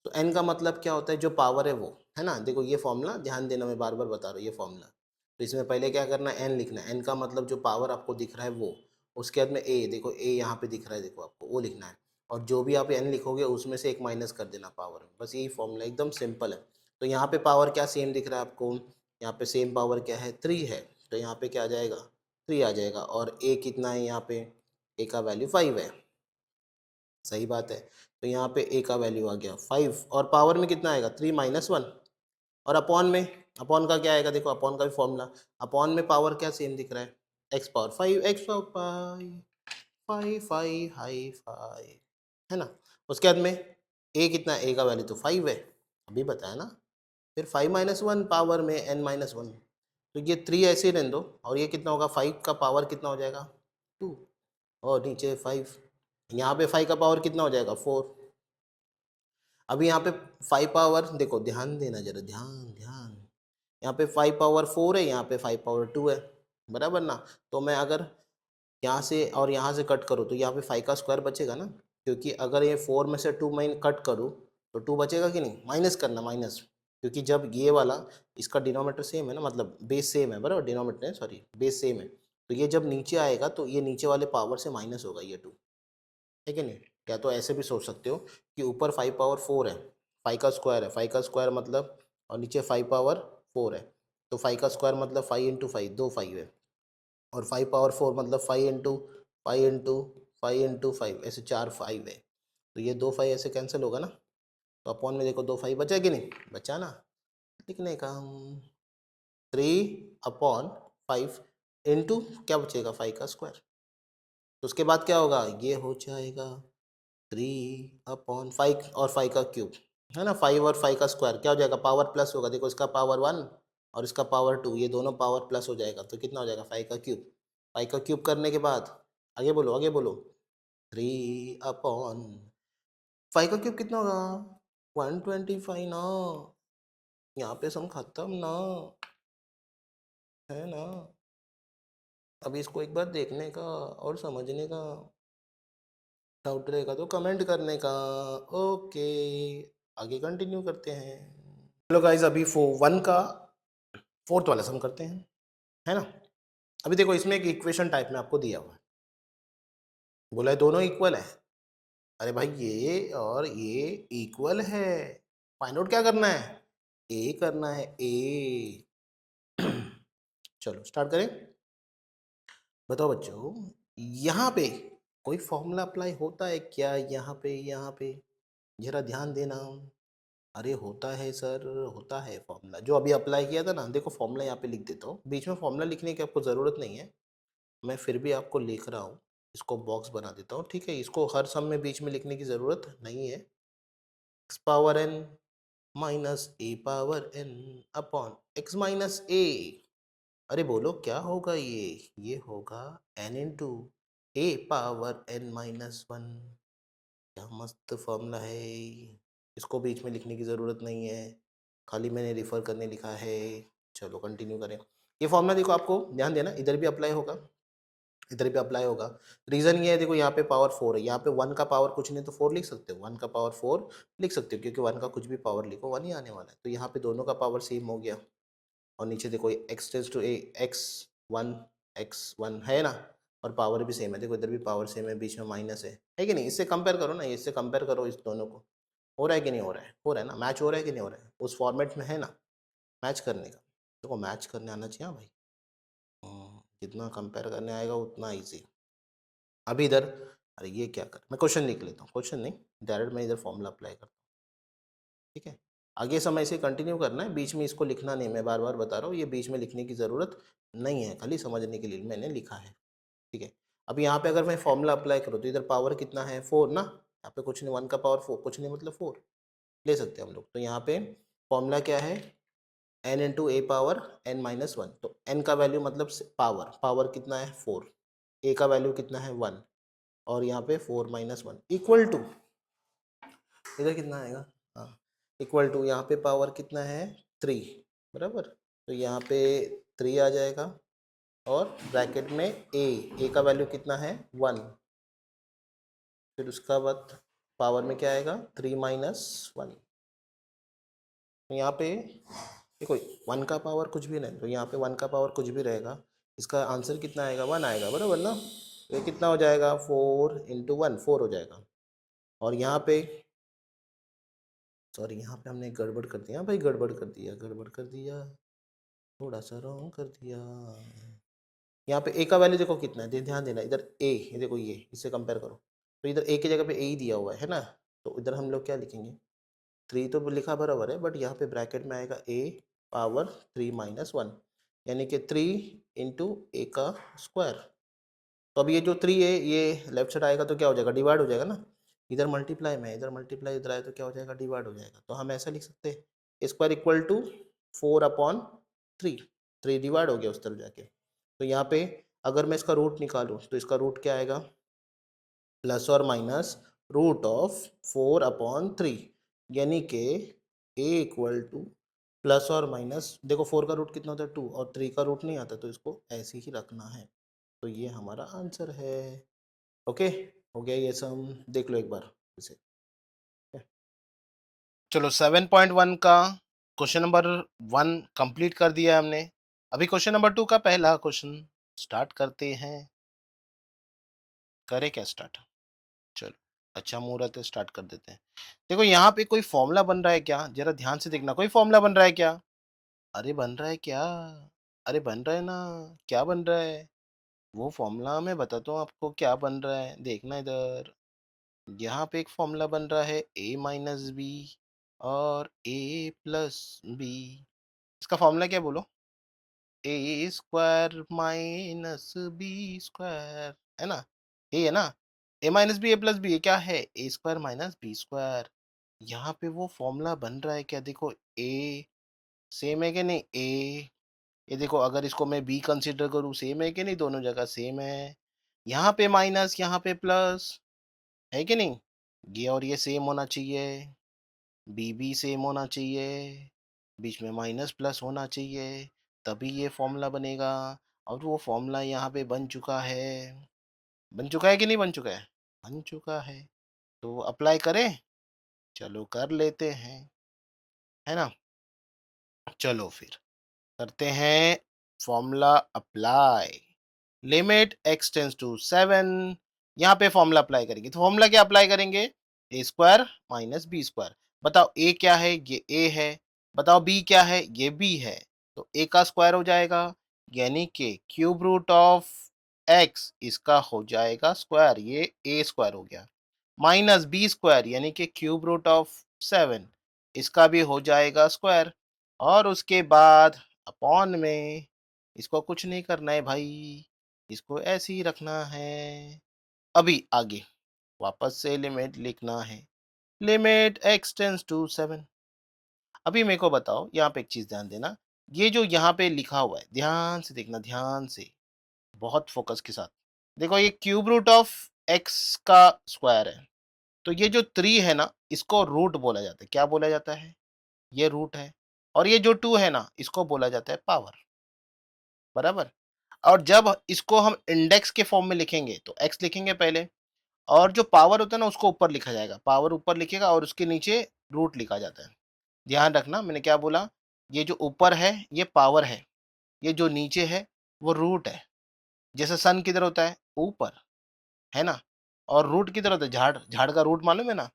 तो एन का मतलब क्या होता है, जो पावर है वो, है ना, देखो ये फॉर्मूला ध्यान देना, मैं बार बार बता रहा हूँ ये फॉर्मूला, तो इसमें पहले क्या करना है, एन लिखना है, एन का मतलब जो पावर आपको दिख रहा है वो, उसके बाद में ए, देखो ए यहाँ पे दिख रहा है, देखो आपको वो लिखना है, और जो भी आप एन लिखोगे उसमें से एक माइनस कर देना पावर में, बस यही फॉर्मूला, एकदम सिंपल है। तो यहाँ पे पावर क्या सेम दिख रहा है आपको, यहाँ पे सेम पावर क्या है, 3 है, तो यहाँ पे क्या आ जाएगा, 3 आ जाएगा, और ए कितना है यहाँ पे, ए का वैल्यू 5 है, सही बात है, तो यहाँ पे ए का वैल्यू आ गया 5, और पावर में कितना आएगा, 3 माइनस 1, और अपॉन में, अपॉन का क्या आएगा, देखो अपॉन का भी फॉर्मूला, अपॉन में पावर क्या सेम दिख रहा है, X power 5, x power 5, 5 5 high 5, है ना, उसके बाद में ए कितना, ए का वैल्यू तो 5 है, अभी बताया ना, फिर 5 माइनस 1 पावर में n माइनस 1, तो ये 3 ऐसे ही रहने दो, और ये कितना होगा, 5 का पावर कितना हो जाएगा, 2, और नीचे 5, यहाँ पे 5 का पावर कितना हो जाएगा, 4, अभी यहाँ पे 5 पावर, देखो ध्यान देना जरा, ध्यान ध्यान, यहाँ पे 5 पावर 4 है, यहाँ पे 5 पावर 2 है, बराबर ना, तो मैं अगर यहाँ से और यहाँ से कट करूँ तो यहाँ पे 5 का स्क्वायर बचेगा ना, क्योंकि अगर ये 4 में से 2 मैं कट करूँ तो 2 बचेगा कि नहीं, माइनस करना, माइनस, क्योंकि जब ये वाला, इसका डिनोमीटर सेम है ना, मतलब बेस सेम है, बराबर, डिनोमीटर सॉरी बेस सेम है, तो ये जब नीचे आएगा तो ये नीचे वाले पावर से माइनस होगा ये 2, है कि नहीं, या तो ऐसे भी सोच सकते हो कि ऊपर 5 पावर 4 है, 5 का स्क्वायर है, 5 का स्क्वायर मतलब, और नीचे 5 पावर 4 है, तो 5 का स्क्वायर मतलब 5 इंटू 5, 2 5 है, और 5 पावर 4 मतलब 5 इंटू 5 इंटू 5 इंटू 5, ऐसे 4 5 है, तो ये 2 5 ऐसे कैंसिल होगा ना, तो अपॉन में देखो 2 5 बचा कि नहीं, बचा ना, लिखने का हम 3 अपॉन 5 इंटू क्या बचेगा, 5 का स्क्वायर, तो उसके बाद क्या होगा, ये हो जाएगा 3 अपॉन 5 और 5 का क्यूब, है ना, 5 और 5 का स्क्वायर क्या हो जाएगा, पावर प्लस होगा, देखो इसका पावर 1 और इसका पावर 2, ये दोनों पावर प्लस हो जाएगा, तो कितना हो जाएगा, 5 का क्यूब, 5 का क्यूब करने के बाद आगे बोलो, आगे बोलो, 3 अपॉन 5 का क्यूब कितना होगा, 125 ना, यहाँ पे सम खत्म ना, है ना, अब इसको एक बार देखने का और समझने का, डाउट रहेगा तो कमेंट करने का, ओके, आगे कंटिन्यू करते हैं। चलो गाइज अभी 1 का 4th वाला सम करते हैं, है ना, अभी देखो इसमें एक इक्वेशन टाइप में आपको दिया हुआ है, बोला है दोनों इक्वल है, अरे भाई ये और ये इक्वल है, फाइंड आउट क्या करना है, ए करना है, ए चलो स्टार्ट करें, बताओ बच्चों, यहाँ पे कोई फॉर्मूला अप्लाई होता है क्या, यहाँ पे जरा ध्यान देना। अरे होता है सर, होता है फॉर्मूला जो अभी अप्लाई किया था ना। देखो फॉर्मूला यहाँ पे लिख देता हूँ, बीच में फॉर्मूला लिखने की आपको ज़रूरत नहीं है, मैं फिर भी आपको लिख रहा हूँ। इसको बॉक्स बना देता हूँ, ठीक है। इसको हर सम में बीच में लिखने की ज़रूरत नहीं है। X power N minus A power N upon x minus A. अरे बोलो क्या होगा ये होगा N into A power N minus one. क्या मस्त फॉर्मूला है। इसको बीच में लिखने की ज़रूरत नहीं है, खाली मैंने रिफ़र करने लिखा है। चलो कंटिन्यू करें। ये फॉर्मूला देखो, आपको ध्यान देना, इधर भी अप्लाई होगा, इधर भी अप्लाई होगा। रीज़न ये है, देखो यहाँ पे पावर 4 है, यहाँ पे 1 का पावर कुछ नहीं तो 4 लिख सकते हो, 1 का पावर 4 लिख सकते हो, क्योंकि 1 का कुछ भी पावर लिखो 1 ही आने वाला है। तो यहाँ पे दोनों का पावर सेम हो गया। और नीचे देखो x tends to A, x one है ना, और पावर भी सेम है। देखो इधर भी पावर सेम है, बीच में माइनस है कि नहीं। इससे कंपेयर करो ना, इससे कंपेयर करो इस दोनों को। हो रहा है कि नहीं हो रहा है, हो रहा है ना, मैच हो रहा है कि नहीं हो रहा है, उस फॉर्मेट में है ना मैच करने का। देखो मैच करने आना चाहिए भाई। जितना कंपेयर करने आएगा उतना ईजी। अभी इधर, अरे ये क्या कर, मैं क्वेश्चन लिख लेता हूँ, क्वेश्चन नहीं डायरेक्ट मैं इधर फॉर्मूला अप्लाई करता हूँ, ठीक है। आगे समय से कंटिन्यू करना है, बीच में इसको लिखना नहीं, मैं बार बार बता रहा हूँ, ये बीच में लिखने की ज़रूरत नहीं है, खाली समझने के लिए मैंने लिखा है, ठीक है। अब यहाँ पे अगर मैं फॉर्मूला अप्लाई करूँ तो इधर पावर कितना है 4 ना, यहाँ पे कुछ नहीं, 1 का पावर 4 कुछ नहीं मतलब 4 ले सकते हैं हम लोग। तो यहाँ पे फॉर्मूला क्या है, N into A power N minus one. तो एन का वैल्यू मतलब पावर, पावर कितना है 4, ए का वैल्यू कितना है 1, और यहाँ पे 4 माइनस वन इक्वल टू, इधर कितना आएगा, हाँ इक्वल टू, यहाँ पे पावर कितना है 3, बराबर। तो यहाँ पे 3 आ जाएगा, और ब्रैकेट में ए का वैल्यू कितना है 1, फिर उसका बाद पावर में क्या आएगा 3 माइनस वन। तो यहाँ पे देखो 1 का पावर कुछ भी नहीं, तो यहाँ पे 1 का पावर कुछ भी रहेगा, इसका आंसर कितना आएगा 1 आएगा, बराबर ना। तो ये कितना हो जाएगा 4 इंटू वन 4 हो जाएगा। और यहाँ पे सॉरी, यहाँ पे हमने गड़बड़ कर दिया भाई, गड़बड़ कर दिया, गड़बड़ कर दिया, थोड़ा सा रॉन्ग कर दिया। यहाँ पे ए का वैल्यू देखो कितना है, ध्यान देना, इधर ए, ये देखो ये, इससे कंपेयर करो, तो इधर ए की जगह पे ए ही दिया हुआ है ना। तो इधर हम लोग क्या लिखेंगे, 3 तो लिखा बराबर है, बट यहाँ पे ब्रैकेट में आएगा ए पावर 3 माइनस वन, यानी कि 3 इंटू ए का स्क्वायर। तो अब ये जो 3 है ये लेफ्ट साइड आएगा तो क्या हो जाएगा, डिवाइड हो जाएगा ना। इधर मल्टीप्लाई में, इधर मल्टीप्लाई इधर आए तो क्या हो जाएगा, डिवाइड हो जाएगा। तो हम ऐसा लिख सकते हैं square equal to 4 upon 3, 3 divide हो गया उस तरफ जाके। तो यहाँ पे अगर मैं इसका रूट निकालूँ तो इसका रूट क्या आएगा, प्लस और माइनस रूट ऑफ 4 अपॉन 3, यानी कि ए इक्वल टू प्लस और माइनस, देखो 4 का रूट कितना होता है 2, और 3 का रूट नहीं आता, तो इसको ऐसे ही रखना है। तो ये हमारा आंसर है। ओके, हो गया ये सम, देख लो एक बार इसे। चलो 7.1 का क्वेश्चन नंबर 1 कंप्लीट कर दिया हमने। अभी क्वेश्चन नंबर 2 का पहला क्वेश्चन स्टार्ट करते हैं। करें क्या स्टार्ट, चलो अच्छा मुहूर्त है, स्टार्ट कर देते हैं। देखो यहाँ पे कोई फॉर्मूला बन रहा है क्या, जरा ध्यान से देखना, कोई फॉर्मूला बन रहा है क्या, अरे बन रहा है क्या, अरे बन रहा है ना, क्या बन रहा है, वो फॉर्मूला मैं बताता हूँ आपको क्या बन रहा है, देखना इधर। यहाँ पे एक फॉर्मूला बन रहा है a माइनस बी और a प्लस बी। इसका फॉर्मूला क्या बोलो, ए स्क्वायर माइनस बी स्क्वायर, है ना, ये है ना, ए माइनस बी ए प्लस बी, ये क्या है ए स्क्वायर माइनस बी स्क्वायर। यहाँ पे वो फॉर्मूला बन रहा है क्या, देखो ए सेम है कि नहीं, ए, ये देखो अगर इसको मैं बी कंसीडर करूँ सेम है कि नहीं, दोनों जगह सेम है। यहाँ पे माइनस यहाँ पे प्लस, है कि नहीं, ये और ये सेम होना चाहिए, बी भी सेम होना चाहिए, बीच में माइनस प्लस होना चाहिए, तभी ये फॉर्मूला बनेगा। और वो फॉर्मूला यहाँ पे बन चुका है, बन चुका है कि नहीं बन चुका है, बन चुका है। तो अप्लाई करें, चलो कर लेते हैं, है ना। चलो फिर करते हैं formula apply. Limit x tends to 7, यहाँ पे फॉर्मूला अप्लाई करेंगे, तो फॉर्मूला क्या अप्लाई करेंगे, ए स्क्वायर माइनस बी स्क्वायर। बताओ ए क्या है, ये ए है, बताओ बी क्या है, ये बी है। तो ए का स्क्वायर हो जाएगा, यानी कि क्यूब रूट ऑफ एक्स, इसका हो जाएगा स्क्वायर, ये ए स्क्वायर हो गया, माइनस बी स्क्वायर यानी कि क्यूब रूट ऑफ 7, इसका भी हो जाएगा स्क्वायर, और उसके बाद अपॉन में, इसको कुछ नहीं करना है भाई, इसको ऐसे ही रखना है। अभी आगे वापस से लिमिट लिखना है, लिमिट x टेंस टू 7। अभी मेरे को बताओ, यहाँ पे एक चीज ध्यान देना, ये जो यहाँ पे लिखा हुआ है ध्यान से देखना, ध्यान से, बहुत फोकस के साथ देखो, ये क्यूब रूट ऑफ x का स्क्वायर है, तो ये जो 3 है ना, इसको रूट बोला जाता है। क्या बोला जाता है? ये रूट है। और ये जो 2 है ना, इसको बोला जाता है पावर, बराबर। और जब इसको हम इंडेक्स के फॉर्म में लिखेंगे तो x लिखेंगे पहले, और जो पावर होता है ना उसको ऊपर लिखा जाएगा, पावर ऊपर लिखेगा और उसके नीचे रूट लिखा जाता है। ध्यान रखना मैंने क्या बोला, ये जो ऊपर है ये पावर है, ये जो नीचे है वो रूट है। जैसे सन किधर होता है? ऊपर, है ना। और रूट किधर होता है? झाड़, झाड़ का रूट मालूम है ना,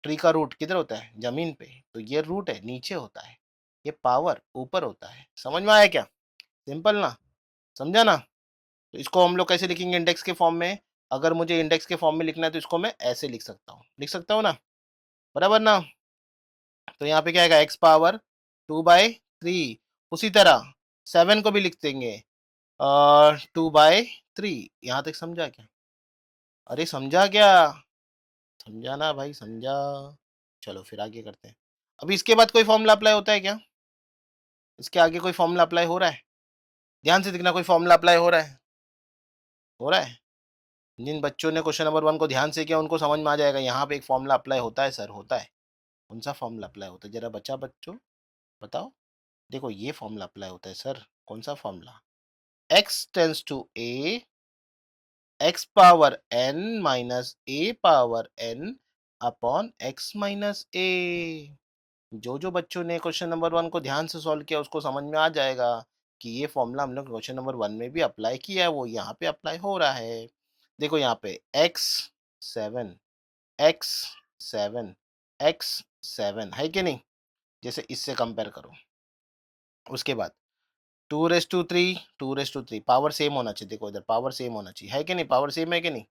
ट्री का रूट किधर होता है? जमीन पे। तो ये रूट है, नीचे होता है, ये पावर ऊपर होता है। समझ में आया क्या? सिंपल ना, समझा ना। तो इसको हम लोग कैसे लिखेंगे इंडेक्स के फॉर्म में? अगर मुझे इंडेक्स के फॉर्म में लिखना है तो इसको मैं ऐसे लिख सकता हूँ, लिख सकता हूँ ना, बराबर ना। तो यहाँ पे क्या आएगा? X power 2/3। उसी तरह 7 को भी लिख देंगे 2/3। यहाँ तक समझा क्या? अरे समझा क्या? समझा ना भाई, समझा। चलो फिर आगे करते हैं। अभी इसके बाद कोई फॉर्मूला अप्लाई होता है क्या? इसके आगे कोई फॉर्मूला अप्लाई हो रहा है? ध्यान से देखना, कोई फॉर्मूला अप्लाई हो रहा है? हो रहा है। जिन बच्चों ने क्वेश्चन नंबर 1 को ध्यान से किया उनको समझ में आ जाएगा, यहाँ पे एक फॉर्मूला अप्लाई होता है सर, होता है। कौन सा फॉर्मूला अप्लाई होता है? जरा बच्चों बताओ। देखो ये फॉर्मूला अप्लाई होता है सर। कौन सा formula? x tends to a, x power n minus a power n upon x minus a। जो जो बच्चों ने क्वेश्चन नंबर 1 को ध्यान से सॉल्व किया उसको समझ में आ जाएगा कि ये फॉर्मूला हम लोग क्वेश्चन नंबर 1 में भी अप्लाई किया है, वो यहाँ पे अप्लाई हो रहा है। देखो यहाँ पे x7, x7, x7 है कि नहीं? जैसे इससे कंपेयर करो। उसके बाद 2 raise to 3, 2 raise to 3, power same होना चाहिए। देखो इधर पावर सेम होना चाहिए, है कि नहीं? पावर सेम है कि नहीं?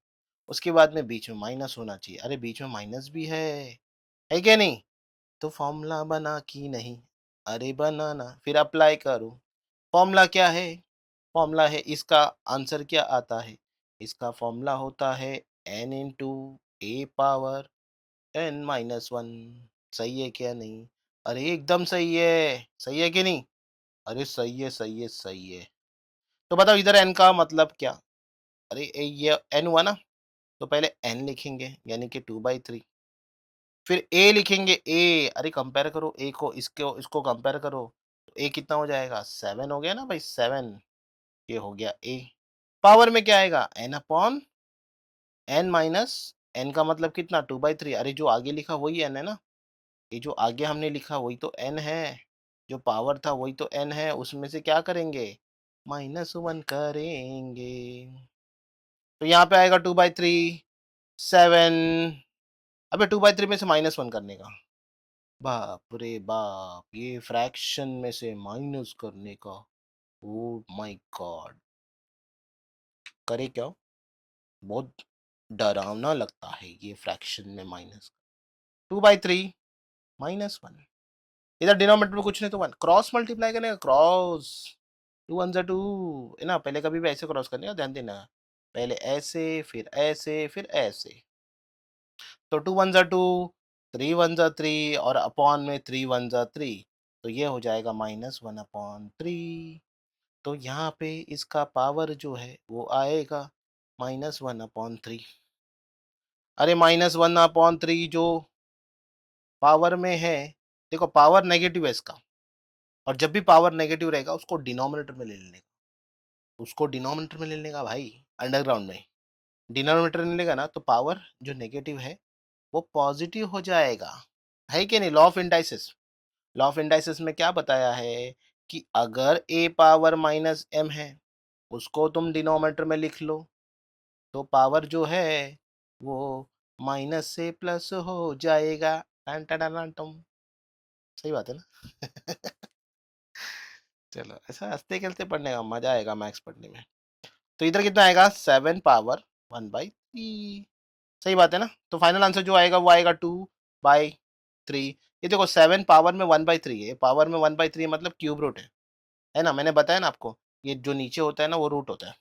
उसके बाद में बीच में माइनस होना चाहिए। अरे बीच में माइनस भी है क्या नहीं? तो फॉर्मूला बना कि नहीं? अरे बनाना, फिर अप्लाई करो। फॉर्मूला क्या है? फॉर्मूला है, इसका आंसर क्या आता है? इसका फॉर्मूला होता है n into A power n-1। सही है क्या नहीं? अरे एकदम सही है, सही है कि नहीं? अरे सही है, सही है, सही है। तो बताओ इधर n का मतलब क्या? अरे ये n हुआ ना, तो पहले n लिखेंगे यानी कि 2/3, फिर a लिखेंगे a। अरे कंपेयर करो a को, इसको कंपेयर करो, तो a कितना हो जाएगा? 7 हो गया ना भाई, 7। ये हो गया a। पावर में क्या आएगा? n upon n minus n का मतलब कितना? 2/3। अरे जो आगे लिखा वही n है ना, ये जो आगे हमने लिखा वही तो n है, जो पावर था वही तो n है, उसमें से क्या करेंगे? -1 करेंगे। तो यहाँ पे आएगा 2/3, 7। अबे 2/3 में से -1 करने का, बाप रे बाप, ये फ्रैक्शन में से माइनस करने का। ओ माय गॉड, करे क्या? बहुत डरावना लगता है ये फ्रैक्शन में माइनस। 2/3 -1, इधर डिनोमिनेटर में कुछ नहीं तो 1, क्रॉस मल्टीप्लाई करने का, क्रॉस। 2 1 2 है ना, पहले कभी भी ऐसे क्रॉस करने का, ध्यान देना। पहले ऐसे, फिर ऐसे, फिर ऐसे। तो 2 1 2, 3 1 3, और अपॉन में 3 1 3, तो ये हो जाएगा -1/3। तो यहाँ पे इसका पावर जो है वो आएगा -1/3। अरे -1/3 जो पावर में है, देखो पावर नेगेटिव है इसका, और जब भी पावर नेगेटिव रहेगा उसको डिनोमिनेटर में ले लेने का, उसको डिनोमिनेटर में ले लेने का भाई, अंडरग्राउंड में। डिनोमिनेटर में लेगा ना तो पावर जो नेगेटिव है वो पॉजिटिव हो जाएगा, है कि नहीं? Law of indices, law of indices में क्या बताया है कि अगर a पावर -m है, उसको तुम डिनोमिनेटर में लिख लो, तो पावर जो है वो माइनस से प्लस हो जाएगा। टन टन टन टन। सही बात है ना? चलो ऐसा हंसते खेलते पढ़ने का मजा आएगा मैथ्स पढ़ने में। तो इधर कितना आएगा? 7 पावर 1/3। सही बात है ना। तो फाइनल आंसर जो आएगा वो आएगा 2/3। ये देखो 7 पावर में 1/3 है, पावर में 1/3 मतलब क्यूब रूट है ना। मैंने बताया ना आपको, ये जो नीचे होता है ना वो रूट होता है।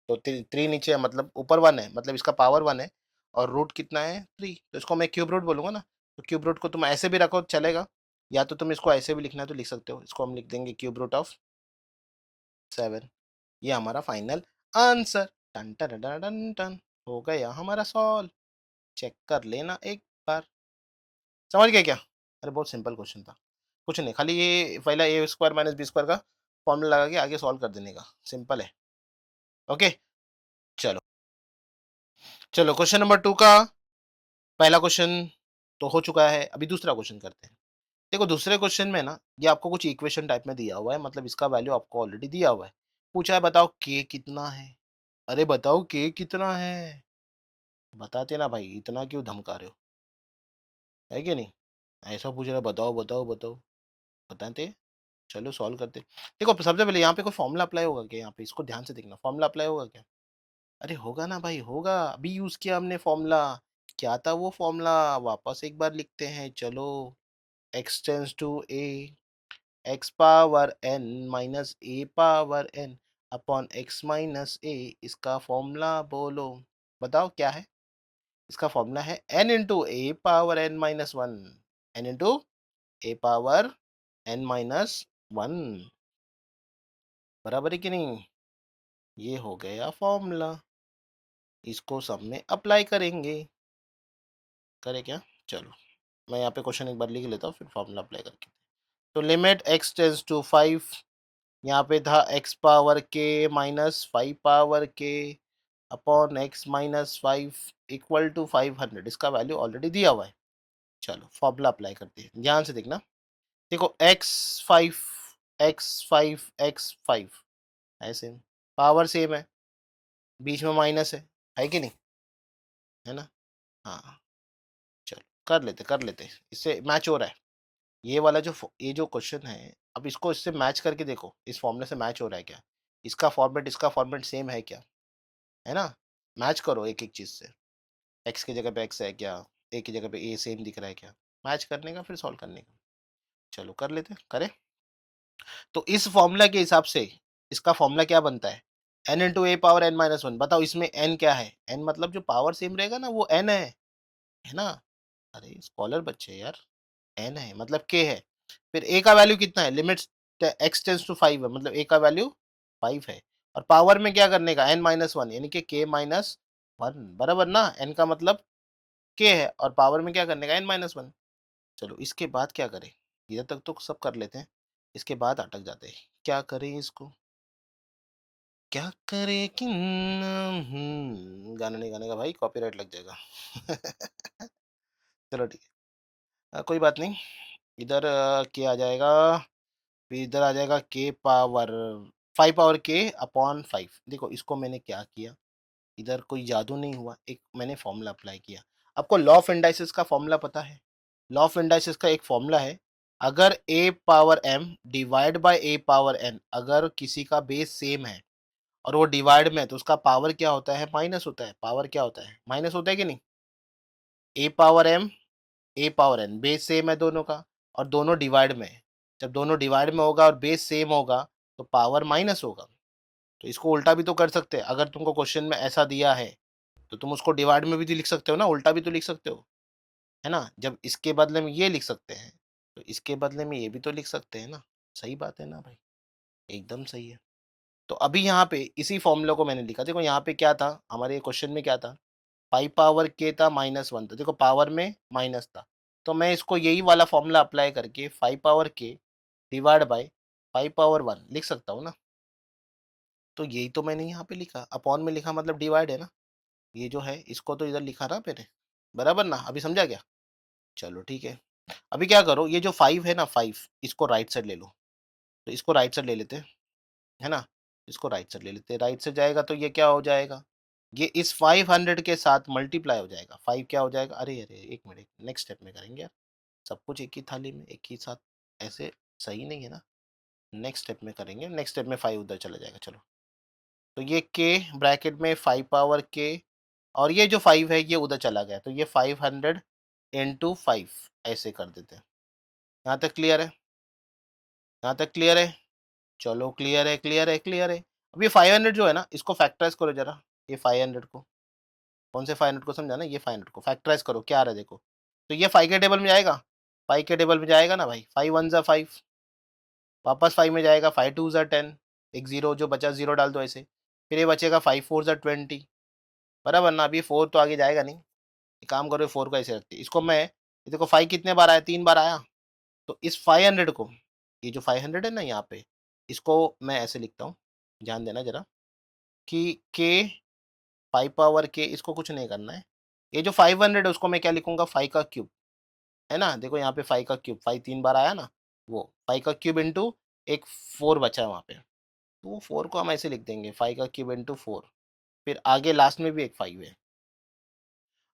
तो 3 नीचे है मतलब ऊपर 1 है, मतलब इसका पावर 1 है और रूट कितना है 3, तो इसको मैं क्यूब रूट बोलूंगा ना। तो क्यूब रूट को तुम ऐसे भी रखो चलेगा, या तो तुम इसको ऐसे भी लिखना है तो लिख सकते हो। इसको हम लिख देंगे क्यूब रूट ऑफ 7। ये हमारा फाइनल आंसर। टन टन टन टन टन, हो गया हमारा सॉल्व। चेक कर लेना एक बार। समझ गए क्या? अरे बहुत सिंपल क्वेश्चन था, कुछ नहीं, खाली ये पहला ए स्क्वायर माइनस बी स्क्वायर का फॉर्मूला लगा के आगे सॉल्व कर देने का, सिंपल है। ओके, चलो चलो क्वेश्चन नंबर 2 का पहला क्वेश्चन तो हो चुका है, अभी दूसरा क्वेश्चन करते हैं। देखो दूसरे क्वेश्चन में ना ये आपको कुछ इक्वेशन टाइप में दिया हुआ है, मतलब इसका वैल्यू आपको ऑलरेडी दिया हुआ है। पूछा है बताओ के कितना है। अरे बताओ के कितना है, बताते ना भाई, इतना क्यों धमका रहे हो, है कि नहीं। ऐसा पूछ रहा है, बताओ बताओ बताओ, बताते। चलो सॉल्व करते। देखो सबसे पहले यहाँ पे कोई फॉर्मूला अप्लाई होगा क्या, यहाँ पे इसको ध्यान से देखना, फॉर्मूला अप्लाई होगा क्या। अरे होगा ना भाई, होगा, अभी यूज किया हमने फॉर्मूला। क्या था वो फॉर्मूला, वापस एक बार लिखते हैं चलो। x tends to A, X power N minus A power N upon x minus A, इसका फॉर्मूला बोलो। बताओ क्या है। इसका फॉर्मूला है N into A power N minus one, N into A power N minus one, बराबर है कि नहीं। ये हो गया फॉर्मूला, इसको सब में अप्लाई करेंगे। करें क्या, चलो मैं यहाँ पे क्वेश्चन एक बार लिख लेता हूँ फिर फॉर्मूला अप्लाई करके। तो लिमिट एक्स टेंस टू 5, यहाँ पे था एक्स पावर के माइनस 5 पावर के upon x minus 5 equal to 500, इसका वैल्यू ऑलरेडी दिया हुआ है। चलो फॉर्मूला अप्लाई करते हैं, ध्यान से देखना। देखो x5 x5 x5 ऐसे पावर सेम है, बीच में माइनस है कि नहीं, है ना। हाँ चलो कर लेते, इससे मैच हो रहा है। ये वाला जो ये जो क्वेश्चन है, अब इसको इससे मैच करके देखो, इस फॉर्मूले से मैच हो रहा है क्या, इसका फॉर्मेट सेम है क्या, है ना। मैच करो एक एक चीज से, एक्स की जगह पे एक्स है क्या, ए की जगह पे ए सेम दिख रहा है क्या, मैच करने का फिर सॉल्व करने का। चलो कर लेते करें। तो इस फॉर्मूला के हिसाब से इसका फॉर्मूला क्या बनता है, N into A power N minus one. बताओ इसमें एन क्या है, एन मतलब जो पावर सेम रहेगा ना वो एन है ना। अरे स्कॉलर बच्चे यार, एन है मतलब के है। फिर ए का वैल्यू कितना है, लिमिट एक्स टेंस टू 5 है, मतलब ए का वैल्यू 5 है। और पावर में क्या करने का, एन माइनस वन, यानी कि के माइनस वन, बराबर ना। एन का मतलब के है और पावर में क्या करने का, एन माइनस वन। चलो इसके बाद क्या करें, इधर तक तो सब कर लेते हैं, इसके बाद अटक जाते हैं। क्या करें इसको, क्या करें कि गाना नहीं गाने का भाई, कॉपीराइट लग जाएगा। चलो ठीक है, कोई बात नहीं। इधर क्या आ जाएगा, फिर इधर आ जाएगा के पावर 5 पावर के अपॉन 5। देखो इसको मैंने क्या किया, इधर कोई जादू नहीं हुआ, एक मैंने फॉर्मूला अप्लाई किया। आपको लॉ ऑफ इंडाइसिस का फॉर्मूला पता है, लॉ ऑफ इंडाइसिस का एक फॉर्मूला है, अगर A power M divide by A power N, अगर किसी का बेस सेम है और वो डिवाइड में है तो उसका पावर क्या होता है, माइनस होता है। पावर क्या होता है, माइनस होता है कि नहीं। ए पावर एम, ए पावर एन, बेस सेम है दोनों का और दोनों डिवाइड में है। जब दोनों डिवाइड में होगा और बेस सेम होगा तो पावर माइनस होगा। तो इसको उल्टा भी तो कर सकते हैं, अगर तुमको क्वेश्चन में ऐसा दिया है तो तुम उसको डिवाइड में भी तो लिख सकते हो ना, उल्टा भी तो लिख सकते हो, है ना। जब इसके बदले में ये लिख सकते हैं तो इसके बदले में ये भी तो लिख सकते हैं ना। सही बात है ना भाई, एकदम सही है। तो अभी यहाँ पे इसी फॉर्मूला को मैंने लिखा, देखो यहाँ पे क्या था, हमारे क्वेश्चन में क्या था, 5 पावर के था माइनस वन था, देखो पावर में माइनस था। तो मैं इसको यही वाला फॉर्मूला अप्लाई करके 5 पावर के डिवाइड बाय 5 पावर वन लिख सकता हूँ ना। तो यही तो मैंने यहाँ पे लिखा, अपॉन में लिखा मतलब डिवाइड है ना। ये जो है इसको तो इधर लिखा ना मैंने, बराबर ना, अभी समझा क्या। चलो ठीक है, अभी क्या करो, ये जो 5 है ना, 5 इसको राइट साइड ले लो। तो इसको राइट साइड ले लेते हैं, है ना। इसको राइट साइड ले लेते हैं, राइट से जाएगा तो ये क्या हो जाएगा, ये इस 500 के साथ मल्टीप्लाई हो जाएगा। 5 क्या हो जाएगा, अरे अरे एक मिनट, नेक्स्ट स्टेप में करेंगे यार, सब कुछ एक ही थाली में एक ही साथ, ऐसे सही नहीं है ना। नेक्स्ट स्टेप में करेंगे, नेक्स्ट स्टेप में 5 उधर चला जाएगा। चलो तो ये के ब्रैकेट में 5 पावर के और ये जो 5 है ये उधर चला गया, तो ये 500 इंटू 5 ऐसे कर देते हैं। यहाँ तक क्लियर है? यहाँ तक क्लियर है? चलो क्लियर है, क्लियर है, क्लियर है। अब ये 500 जो है ना, इसको फैक्टराइज करो जरा। ये 500 को, कौन से 500 को समझा ना, ये 500 को फैक्टराइज करो, क्या आ रहा है देखो। तो ये 5 के टेबल में जाएगा, 5 के टेबल में जाएगा ना भाई, 5 1 जा 5, वापस 5 में जाएगा, 5 2 जा 10, एक जीरो जो बचा जीरो डाल दो ऐसे, फिर ये बचेगा 5 4 जा 20, बराबर ना। अभी 4 तो आगे जाएगा नहीं, एक काम करो 4 को ऐसे रखते, इसको मैं, ये देखो 5 कितने बार आया, 3 बार आया, तो इस 500 को, ये जो 500 है ना यहाँ पे, इसको मैं ऐसे लिखता हूँ, ध्यान देना जरा, कि के 5 पावर के, इसको कुछ नहीं करना है। ये जो 500 है उसको मैं क्या लिखूंगा, 5 का क्यूब, है ना। देखो यहाँ पे 5 का क्यूब, 5 3 बार आया ना, वो 5 का क्यूब इंटू एक 4 बचा है वहाँ पे, तो वो 4 को हम ऐसे लिख देंगे, 5 का क्यूब इंटू 4, फिर आगे लास्ट में भी एक 5 है।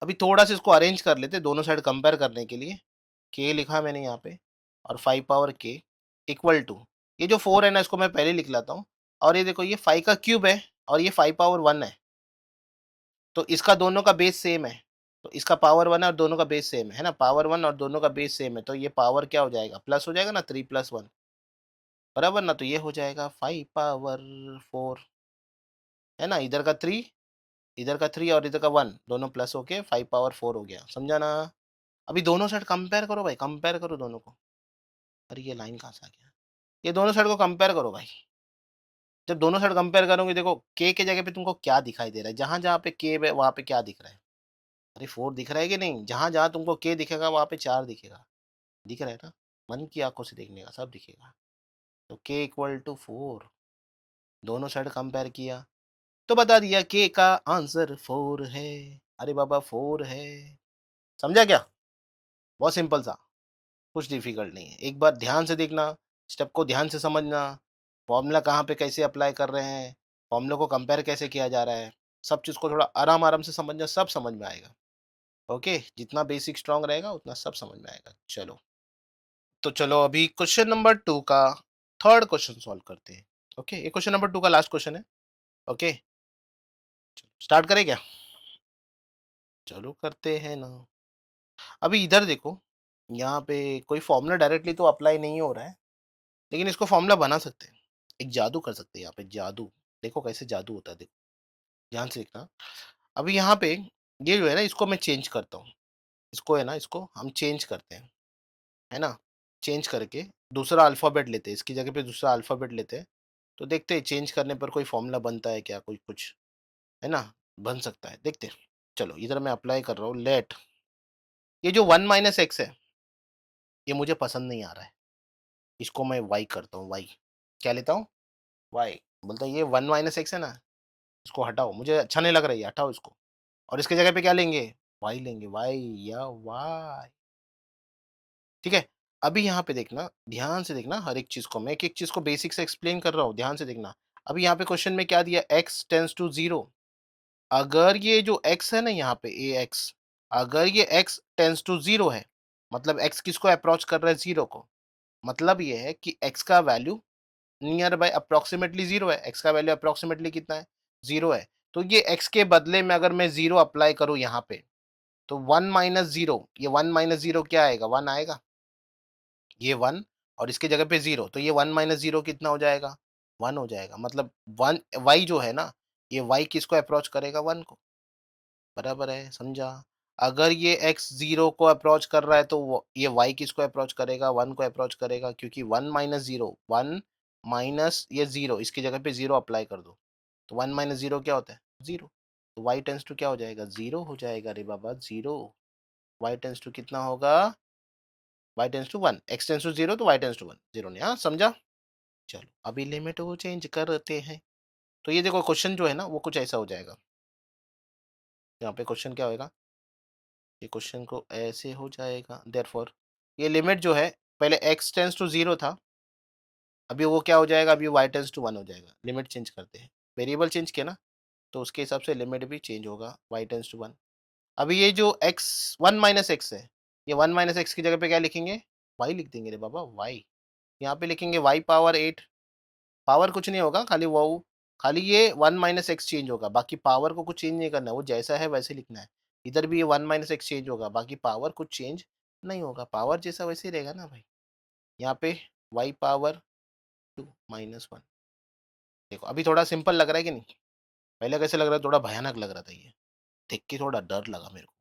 अभी थोड़ा सा इसको अरेंज कर लेते दोनों साइड कंपेयर करने के लिए। के लिखा मैंने यहाँ पे, और 5 पावर के इक्वल टू, ये जो 4 है ना इसको मैं पहले लिख लाता हूँ, और ये देखो ये 5 का क्यूब है, और ये 5 पावर 1 है, तो इसका दोनों का बेस सेम है, तो इसका पावर 1 है और दोनों का बेस सेम है ना, पावर 1 और दोनों का बेस सेम है, तो ये पावर क्या हो जाएगा, प्लस हो जाएगा ना, 3 + 1, बराबर ना। तो ये हो जाएगा 5 पावर 4, है ना, इधर का 3, इधर का 3 और इधर का 1, दोनों प्लस होके 5 पावर 4 हो गया, समझा ना। अभी दोनों साइड कंपेयर करो भाई, कंपेयर करो दोनों को। अरे ये लाइन कहाँ से आ गया, ये दोनों साइड को कंपेयर करो भाई। जब दोनों साइड कंपेयर करोगे, देखो के जगह पे तुमको क्या दिखाई दे रहा है, जहां जहां पे के है वहां पे क्या दिख रहा है, अरे 4 दिख रहा है कि नहीं, जहां जहां तुमको के दिखेगा वहां पे 4 दिखेगा, दिख रहा है ना, मन की आंखों से देखने का सब दिखेगा। तो के इक्वल टू 4, दोनों साइड कंपेयर किया तो बता दिया के का आंसर 4 है। अरे बाबा 4 है, समझा क्या, बहुत सिंपल सा, कुछ डिफिकल्ट नहीं है। एक बार ध्यान से देखना, स्टेप को ध्यान से समझना, फॉर्मूला कहाँ पे कैसे अप्लाई कर रहे हैं, फॉर्मूला को कंपेयर कैसे किया जा रहा है, सब चीज़ को थोड़ा आराम आराम से समझना, सब समझ में आएगा। ओके, जितना बेसिक स्ट्रांग रहेगा उतना सब समझ में आएगा। चलो, तो चलो अभी क्वेश्चन नंबर 2 का थर्ड क्वेश्चन सॉल्व करते हैं। ओके, ये क्वेश्चन नंबर 2 का लास्ट क्वेश्चन है। ओके, स्टार्ट करें क्या, चलो करते हैं ना। अभी इधर देखो, यहाँ पे कोई फॉर्मूला डायरेक्टली तो अप्लाई नहीं हो रहा है, लेकिन इसको फॉर्मूला बना सकते हैं, एक जादू कर सकते हैं यहाँ पे, जादू। देखो कैसे जादू होता है, देखो ध्यान से देखना। अभी यहाँ पे ये जो है ना, इसको मैं चेंज करता हूँ, इसको है ना, इसको हम चेंज करते हैं, है ना। चेंज करके दूसरा अल्फ़ाबेट लेते हैं, इसकी जगह पे दूसरा अल्फ़ाबेट लेते हैं, तो देखते हैं चेंज करने पर कोई फॉर्मूला बनता है क्या, कोई कुछ, है ना, बन सकता है, देखते हैं। चलो इधर मैं अप्लाई कर रहा हूँ, लेट, ये जो 1 माइनस एक्स है, ये मुझे पसंद नहीं आ रहा है, इसको मैं वाई करता हूँ, वाई, क्या लेता हूँ, वाई। बोलता है ये 1 माइनस एक्स है ना, इसको हटाओ, मुझे अच्छा नहीं लग रहा है ये, हटाओ इसको, और इसके जगह पे क्या लेंगे, वाई लेंगे, वाई या वाई, ठीक है। अभी यहाँ पे देखना, ध्यान से देखना, हर एक चीज को मैं एक एक चीज को बेसिक से एक्सप्लेन कर रहा हूँ, ध्यान से देखना। अभी यहाँ पे क्वेश्चन में क्या दिया, x टेंस टू 0, अगर ये जो x है ना यहाँ पे ए x, अगर ये x टेंस टू 0 है, मतलब x किसको अप्रोच कर रहा है, 0 को, मतलब ये है कि x का वैल्यू नियर बाय अप्रोक्सीमेटली 0 है, x का वैल्यू अप्रोक्सीमेटली कितना है, 0 है। तो ये x के बदले में अगर मैं 0 अप्लाई करूँ यहाँ पे, तो 1 माइनस 0, ये 1 माइनस 0 क्या आएगा, 1 आएगा, ये 1, और इसके जगह पे 0, तो ये 1 माइनस 0 कितना हो जाएगा, 1 हो जाएगा, मतलब 1 y जो है ना, ये y किसको अप्रोच करेगा, 1 को, बराबर है, समझा। अगर ये x 0 को अप्रोच कर रहा है, तो ये y किसको अप्रोच करेगा, 1 को अप्रोच करेगा, क्योंकि 1 माइनस 0, 1 माइनस ये 0, इसकी जगह पे 0 अप्लाई कर दो, तो 1 माइनस 0 क्या होता है, 0, तो y टेंस टू क्या हो जाएगा, 0 हो जाएगा रे बाबा, 0, y टेंस टू कितना होगा, y tends to 1, x tends to 0, तो y टेंस टू 1, 0 ने, हाँ समझा। चलो अभी लिमिट वो चेंज करते हैं, तो ये देखो क्वेश्चन जो है ना वो कुछ ऐसा हो जाएगा, यहाँ पे क्वेश्चन क्या होएगा, ये क्वेश्चन को ऐसे हो जाएगा, देयरफॉर ये लिमिट जो है, पहले x टेंस टू 0 था, अभी वो क्या हो जाएगा, अभी y टेंस टू 1 हो जाएगा, लिमिट चेंज करते हैं, वेरिएबल चेंज किया ना, तो उसके हिसाब से लिमिट भी चेंज होगा, y टेंस टू 1। अभी ये जो x 1 माइनस एक्स है, ये 1 माइनस एक्स की जगह पे क्या लिखेंगे, y लिख देंगे रे बाबा, y, यहाँ पे लिखेंगे y पावर 8, पावर कुछ नहीं होगा, खाली वो खाली ये 1 माइनस एक्स चेंज होगा, बाकी पावर को कुछ चेंज नहीं करना है, वो जैसा है वैसे लिखना है। इधर भी ये 1 माइनस एक्स चेंज होगा, बाकी पावर कुछ चेंज नहीं होगा, पावर जैसा वैसे ही रहेगा ना भाई। यहाँ पे y पावर 2 माइनस 1। देखो अभी थोड़ा सिंपल लग रहा है कि नहीं? पहले कैसे लग रहा है? थोड़ा भयानक लग रहा था ये, देख के थोड़ा डर लगा मेरे को,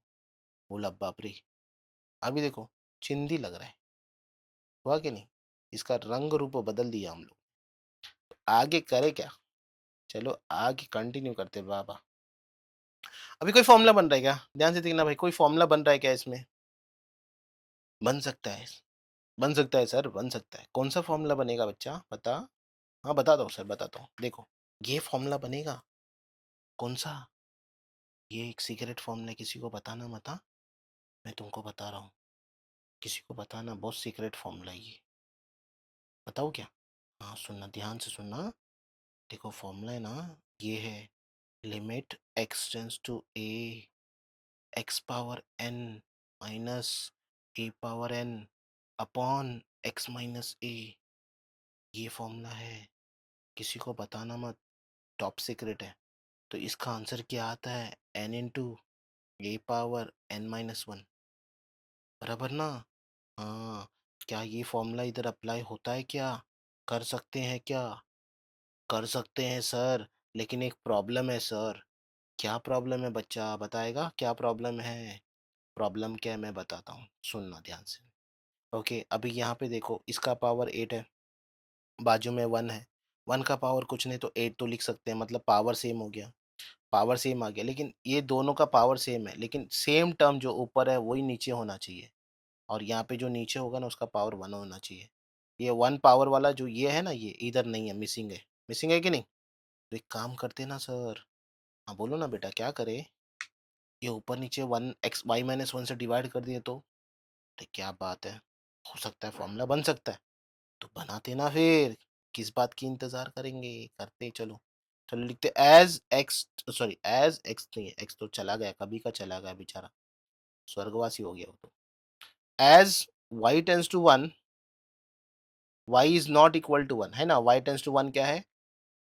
बोला बाप रे। अभी देखो चिंदी लग रहा है, हुआ कि नहीं? इसका रंग रूप बदल दिया हम लोग। आगे करे क्या? चलो आगे कंटिन्यू करते बाबा। अभी कोई फॉर्मूला बन रहा है क्या? ध्यान से देखना भाई, कोई फॉर्मूला बन रहा है क्या इसमें? बन सकता है, बन सकता है सर, बन सकता है। कौन सा फॉर्मूला बनेगा बच्चा, बता। हाँ बता दो सर, बताता हूँ। देखो ये फॉर्मूला बनेगा। कौन सा? ये एक सीक्रेट फॉर्मूला है, किसी को बताना मत हाँ? मैं तुमको बता रहा हूँ, किसी को बताना, बहुत सीक्रेट फॉर्मूला है ये। बताओ क्या? हाँ सुनना, ध्यान से सुनना। देखो फॉर्मूला है ना, ये है limit x tends to A X power N minus A power N upon x minus A. ये फॉर्मूला है, किसी को बताना मत, टॉप सीक्रेट है। तो इसका आंसर क्या आता है? N into A power N minus one, बराबर ना? हाँ। क्या ये फॉर्मूला इधर अप्लाई होता है क्या? कर सकते हैं क्या? कर सकते हैं सर, लेकिन एक प्रॉब्लम है सर। क्या प्रॉब्लम है बच्चा, बताएगा क्या प्रॉब्लम है? प्रॉब्लम क्या है मैं बताता हूँ, सुनना ध्यान से। ओके अभी यहाँ पे देखो, इसका पावर 8 है, बाजू में 1 है। 1 का पावर कुछ नहीं तो 8 तो लिख सकते हैं, मतलब पावर सेम हो गया, पावर सेम आ गया। लेकिन ये दोनों का पावर सेम है, लेकिन सेम टर्म जो ऊपर है वही नीचे होना चाहिए, और यहाँ पे जो नीचे होगा ना उसका पावर 1 होना चाहिए। ये 1 पावर वाला जो ये है ना, ये इधर नहीं है, मिसिंग है। मिसिंग है कि नहीं? तो एक काम करते ना सर। हाँ बोलो ना बेटा, क्या करे? ये ऊपर नीचे 1 एक्स वाई माइनस 1 से डिवाइड कर दिए तो? अरे क्या बात है, हो सकता है फॉर्मूला बन सकता है। तो बनाते ना फिर, किस बात की इंतजार करेंगे, करते चलो। चलो लिखते as x, sorry as x नहीं है, एक्स तो चला गया, कभी का चला गया बेचारा, स्वर्गवासी हो गया वो तो। As y tends to one, y is not equal to one, है ना? वाई टेंस टू वन क्या है?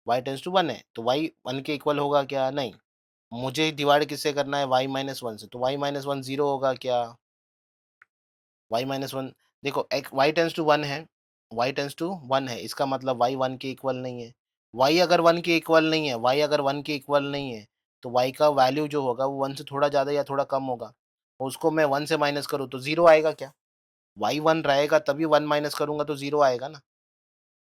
वाई टेंस टू वन है, तो वाई वन के इक्वल होगा क्या? नहीं। मुझे डिवाइड किससे करना है? वाई माइनस वन से, तो वाई माइनस वन जीरो होगा क्या? वाई माइनस वन, देखो एक वाई टेंस टू वन है, वाई टेंस टू वन है, इसका मतलब वाई वन के इक्वल नहीं है। वाई अगर वन के इक्वल नहीं है, वाई अगर वन के इक्वल नहीं है, तो वाई का वैल्यू जो होगा वो वन से थोड़ा ज़्यादा या थोड़ा कम होगा। उसको मैं वन से माइनस करूँ तो जीरो आएगा क्या? वाई वन रहेगा तभी वन माइनस करूंगा तो जीरो आएगा ना,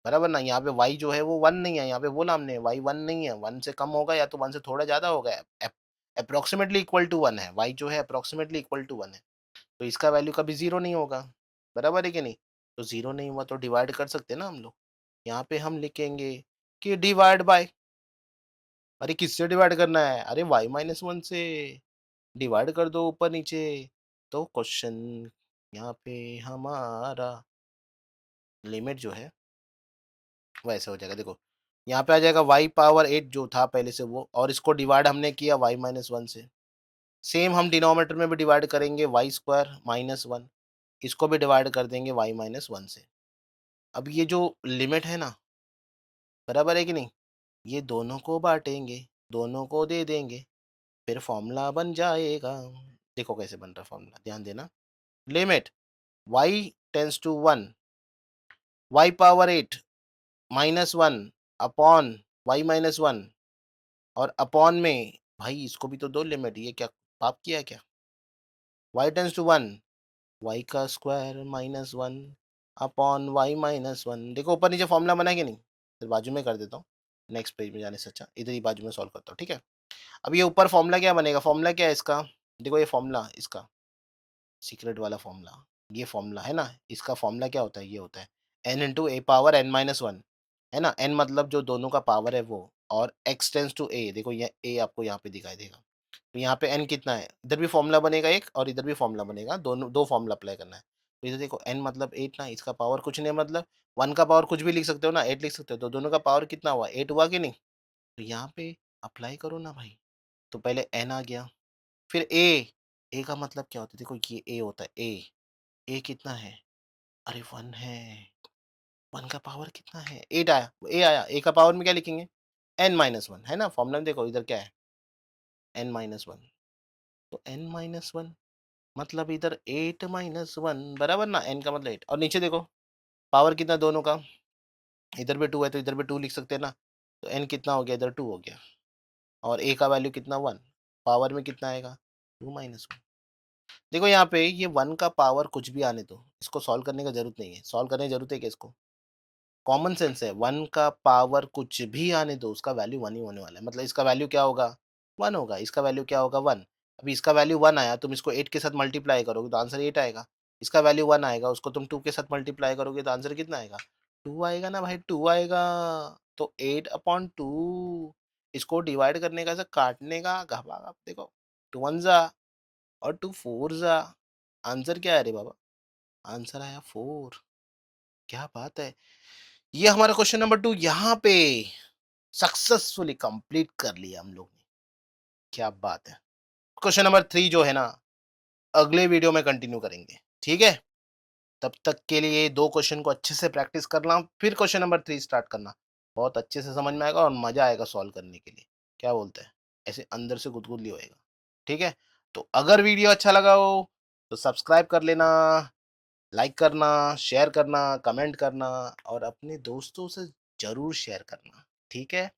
बराबर ना? यहाँ पे वाई जो है वो वन नहीं है, यहाँ पे बोला हमने वाई वन नहीं है, वन से कम होगा या तो वन से थोड़ा ज़्यादा होगा, अप्रोक्सीमेटली इक्वल टू वन है, वाई जो है अप्रोक्सीमेटली इक्वल टू वन है। तो इसका वैल्यू कभी जीरो नहीं होगा, बराबर है कि नहीं? तो जीरो नहीं हुआ तो डिवाइड कर सकते हैं ना हम लोग। यहाँ पे हम लिखेंगे कि डिवाइड बाय, अरे किससे डिवाइड करना है? अरे वाई माइनस वन से डिवाइड कर दो ऊपर नीचे। तो क्वेश्चन यहाँ पे हमारा लिमिट जो है वैसे हो जाएगा। देखो यहाँ पे आ जाएगा वाई पावर 8 जो था पहले से वो, और इसको डिवाइड हमने किया वाई माइनस वन से। सेम हम डिनोमिनेटर में भी डिवाइड करेंगे वाई स्क्वायर माइनस वन, इसको भी डिवाइड कर देंगे वाई माइनस वन से। अब ये जो लिमिट है ना, बराबर है कि नहीं, ये दोनों को बांटेंगे, दोनों को दे देंगे, फिर फॉर्मूला बन जाएगा। देखो कैसे बन रहा फॉर्मूला, ध्यान देना। Limit y tends to one, y power 8 minus one upon Y minus one, और अपॉन में भाई इसको भी तो दो लिमिट, ये क्या पाप किया है क्या? Y tends to one, Y का square minus one upon Y minus one. देखो ऊपर नीचे फॉर्मूला बना है कि नहीं? फिर बाजू में कर देता हूँ, नेक्स्ट पेज में जाने से अच्छा इधर ही बाजू में सॉल्व करता हूँ, ठीक है? अब ये ऊपर फॉर्मूला क्या बनेगा? फॉर्मूला क्या है इसका? देखो ये फॉर्मूला, इसका सीक्रेट वाला फॉर्मूला, ये फॉर्मूला है ना, इसका फॉर्मूला क्या होता है? ये होता है N into A power N minus one, है ना? एन मतलब जो दोनों का पावर है वो, और एक्स टेंस टू ए, देखो ये ए आपको यहाँ पे दिखाई देगा। तो यहाँ पे एन कितना है? इधर भी फॉर्मूला बनेगा एक और इधर भी फॉर्मूला बनेगा, दोनों दो फॉर्मूला अप्लाई करना है। तो इधर देखो एन मतलब 8 ना, इसका पावर कुछ नहीं, मतलब 1 का पावर कुछ भी लिख सकते हो ना, 8 लिख सकते हो, तो दोनों का पावर कितना हुआ? 8 हुआ कि नहीं? तो यहाँ पे अप्लाई करो ना भाई। तो पहले एन आ गया, फिर ए का मतलब क्या होता है? देखो ये ए होता है, ए कितना है? अरे 1 है, 1 का पावर कितना है? 8 आया, ए आया, ए का पावर में क्या लिखेंगे? n-1 है ना, फॉर्मूला में देखो इधर क्या है, n-1, तो n-1 मतलब इधर 8-1 बराबर ना, n का मतलब 8, और नीचे देखो पावर कितना दोनों का, इधर भी 2 है तो इधर भी 2 लिख सकते हैं ना, तो n कितना हो गया, इधर 2 हो गया, और a का वैल्यू कितना 1, पावर में कितना आएगा 2-1। देखो यहाँ पे ये 1 का पावर कुछ भी आने दो, इसको सॉल्व करने का जरूरत नहीं है, सॉल्व करने की जरूरत है क्या इसको, कॉमन सेंस है, 1 का पावर कुछ भी आने दो उसका वैल्यू 1 ही होने वाला है, मतलब इसका वैल्यू क्या होगा 1 होगा, इसका वैल्यू क्या होगा 1। अभी इसका वैल्यू 1 आया, तुम इसको 8 के साथ मल्टीप्लाई करोगे तो आंसर 8 आएगा, इसका वैल्यू 1 आएगा, उसको तुम 2 के साथ मल्टीप्लाई करोगे तो आंसर कितना आएगा 2 आएगा ना भाई, 2 आएगा। तो 8/2 इसको डिवाइड करने का, ऐसा काटने का घबा, देखो 2 1 जा और 2 4 जा, आंसर क्या है रे बाबा, आंसर आया 4। क्या बात है, ये हमारा क्वेश्चन नंबर 2 यहाँ पे सक्सेसफुली कंप्लीट कर लिया हम लोग ने, क्या बात है। क्वेश्चन नंबर 3 जो है ना, अगले वीडियो में कंटिन्यू करेंगे, ठीक है। तब तक के लिए 2 क्वेश्चन को अच्छे से प्रैक्टिस करना, फिर क्वेश्चन नंबर 3 स्टार्ट करना, बहुत अच्छे से समझ में आएगा और मजा आएगा सॉल्व करने के लिए, क्या बोलते हैं, ऐसे अंदर से गुदगुदी होएगा, ठीक है। तो अगर वीडियो अच्छा लगा हो तो सब्सक्राइब कर लेना, लाइक करना, शेयर करना, कमेंट करना और अपने दोस्तों से जरूर शेयर करना, ठीक है।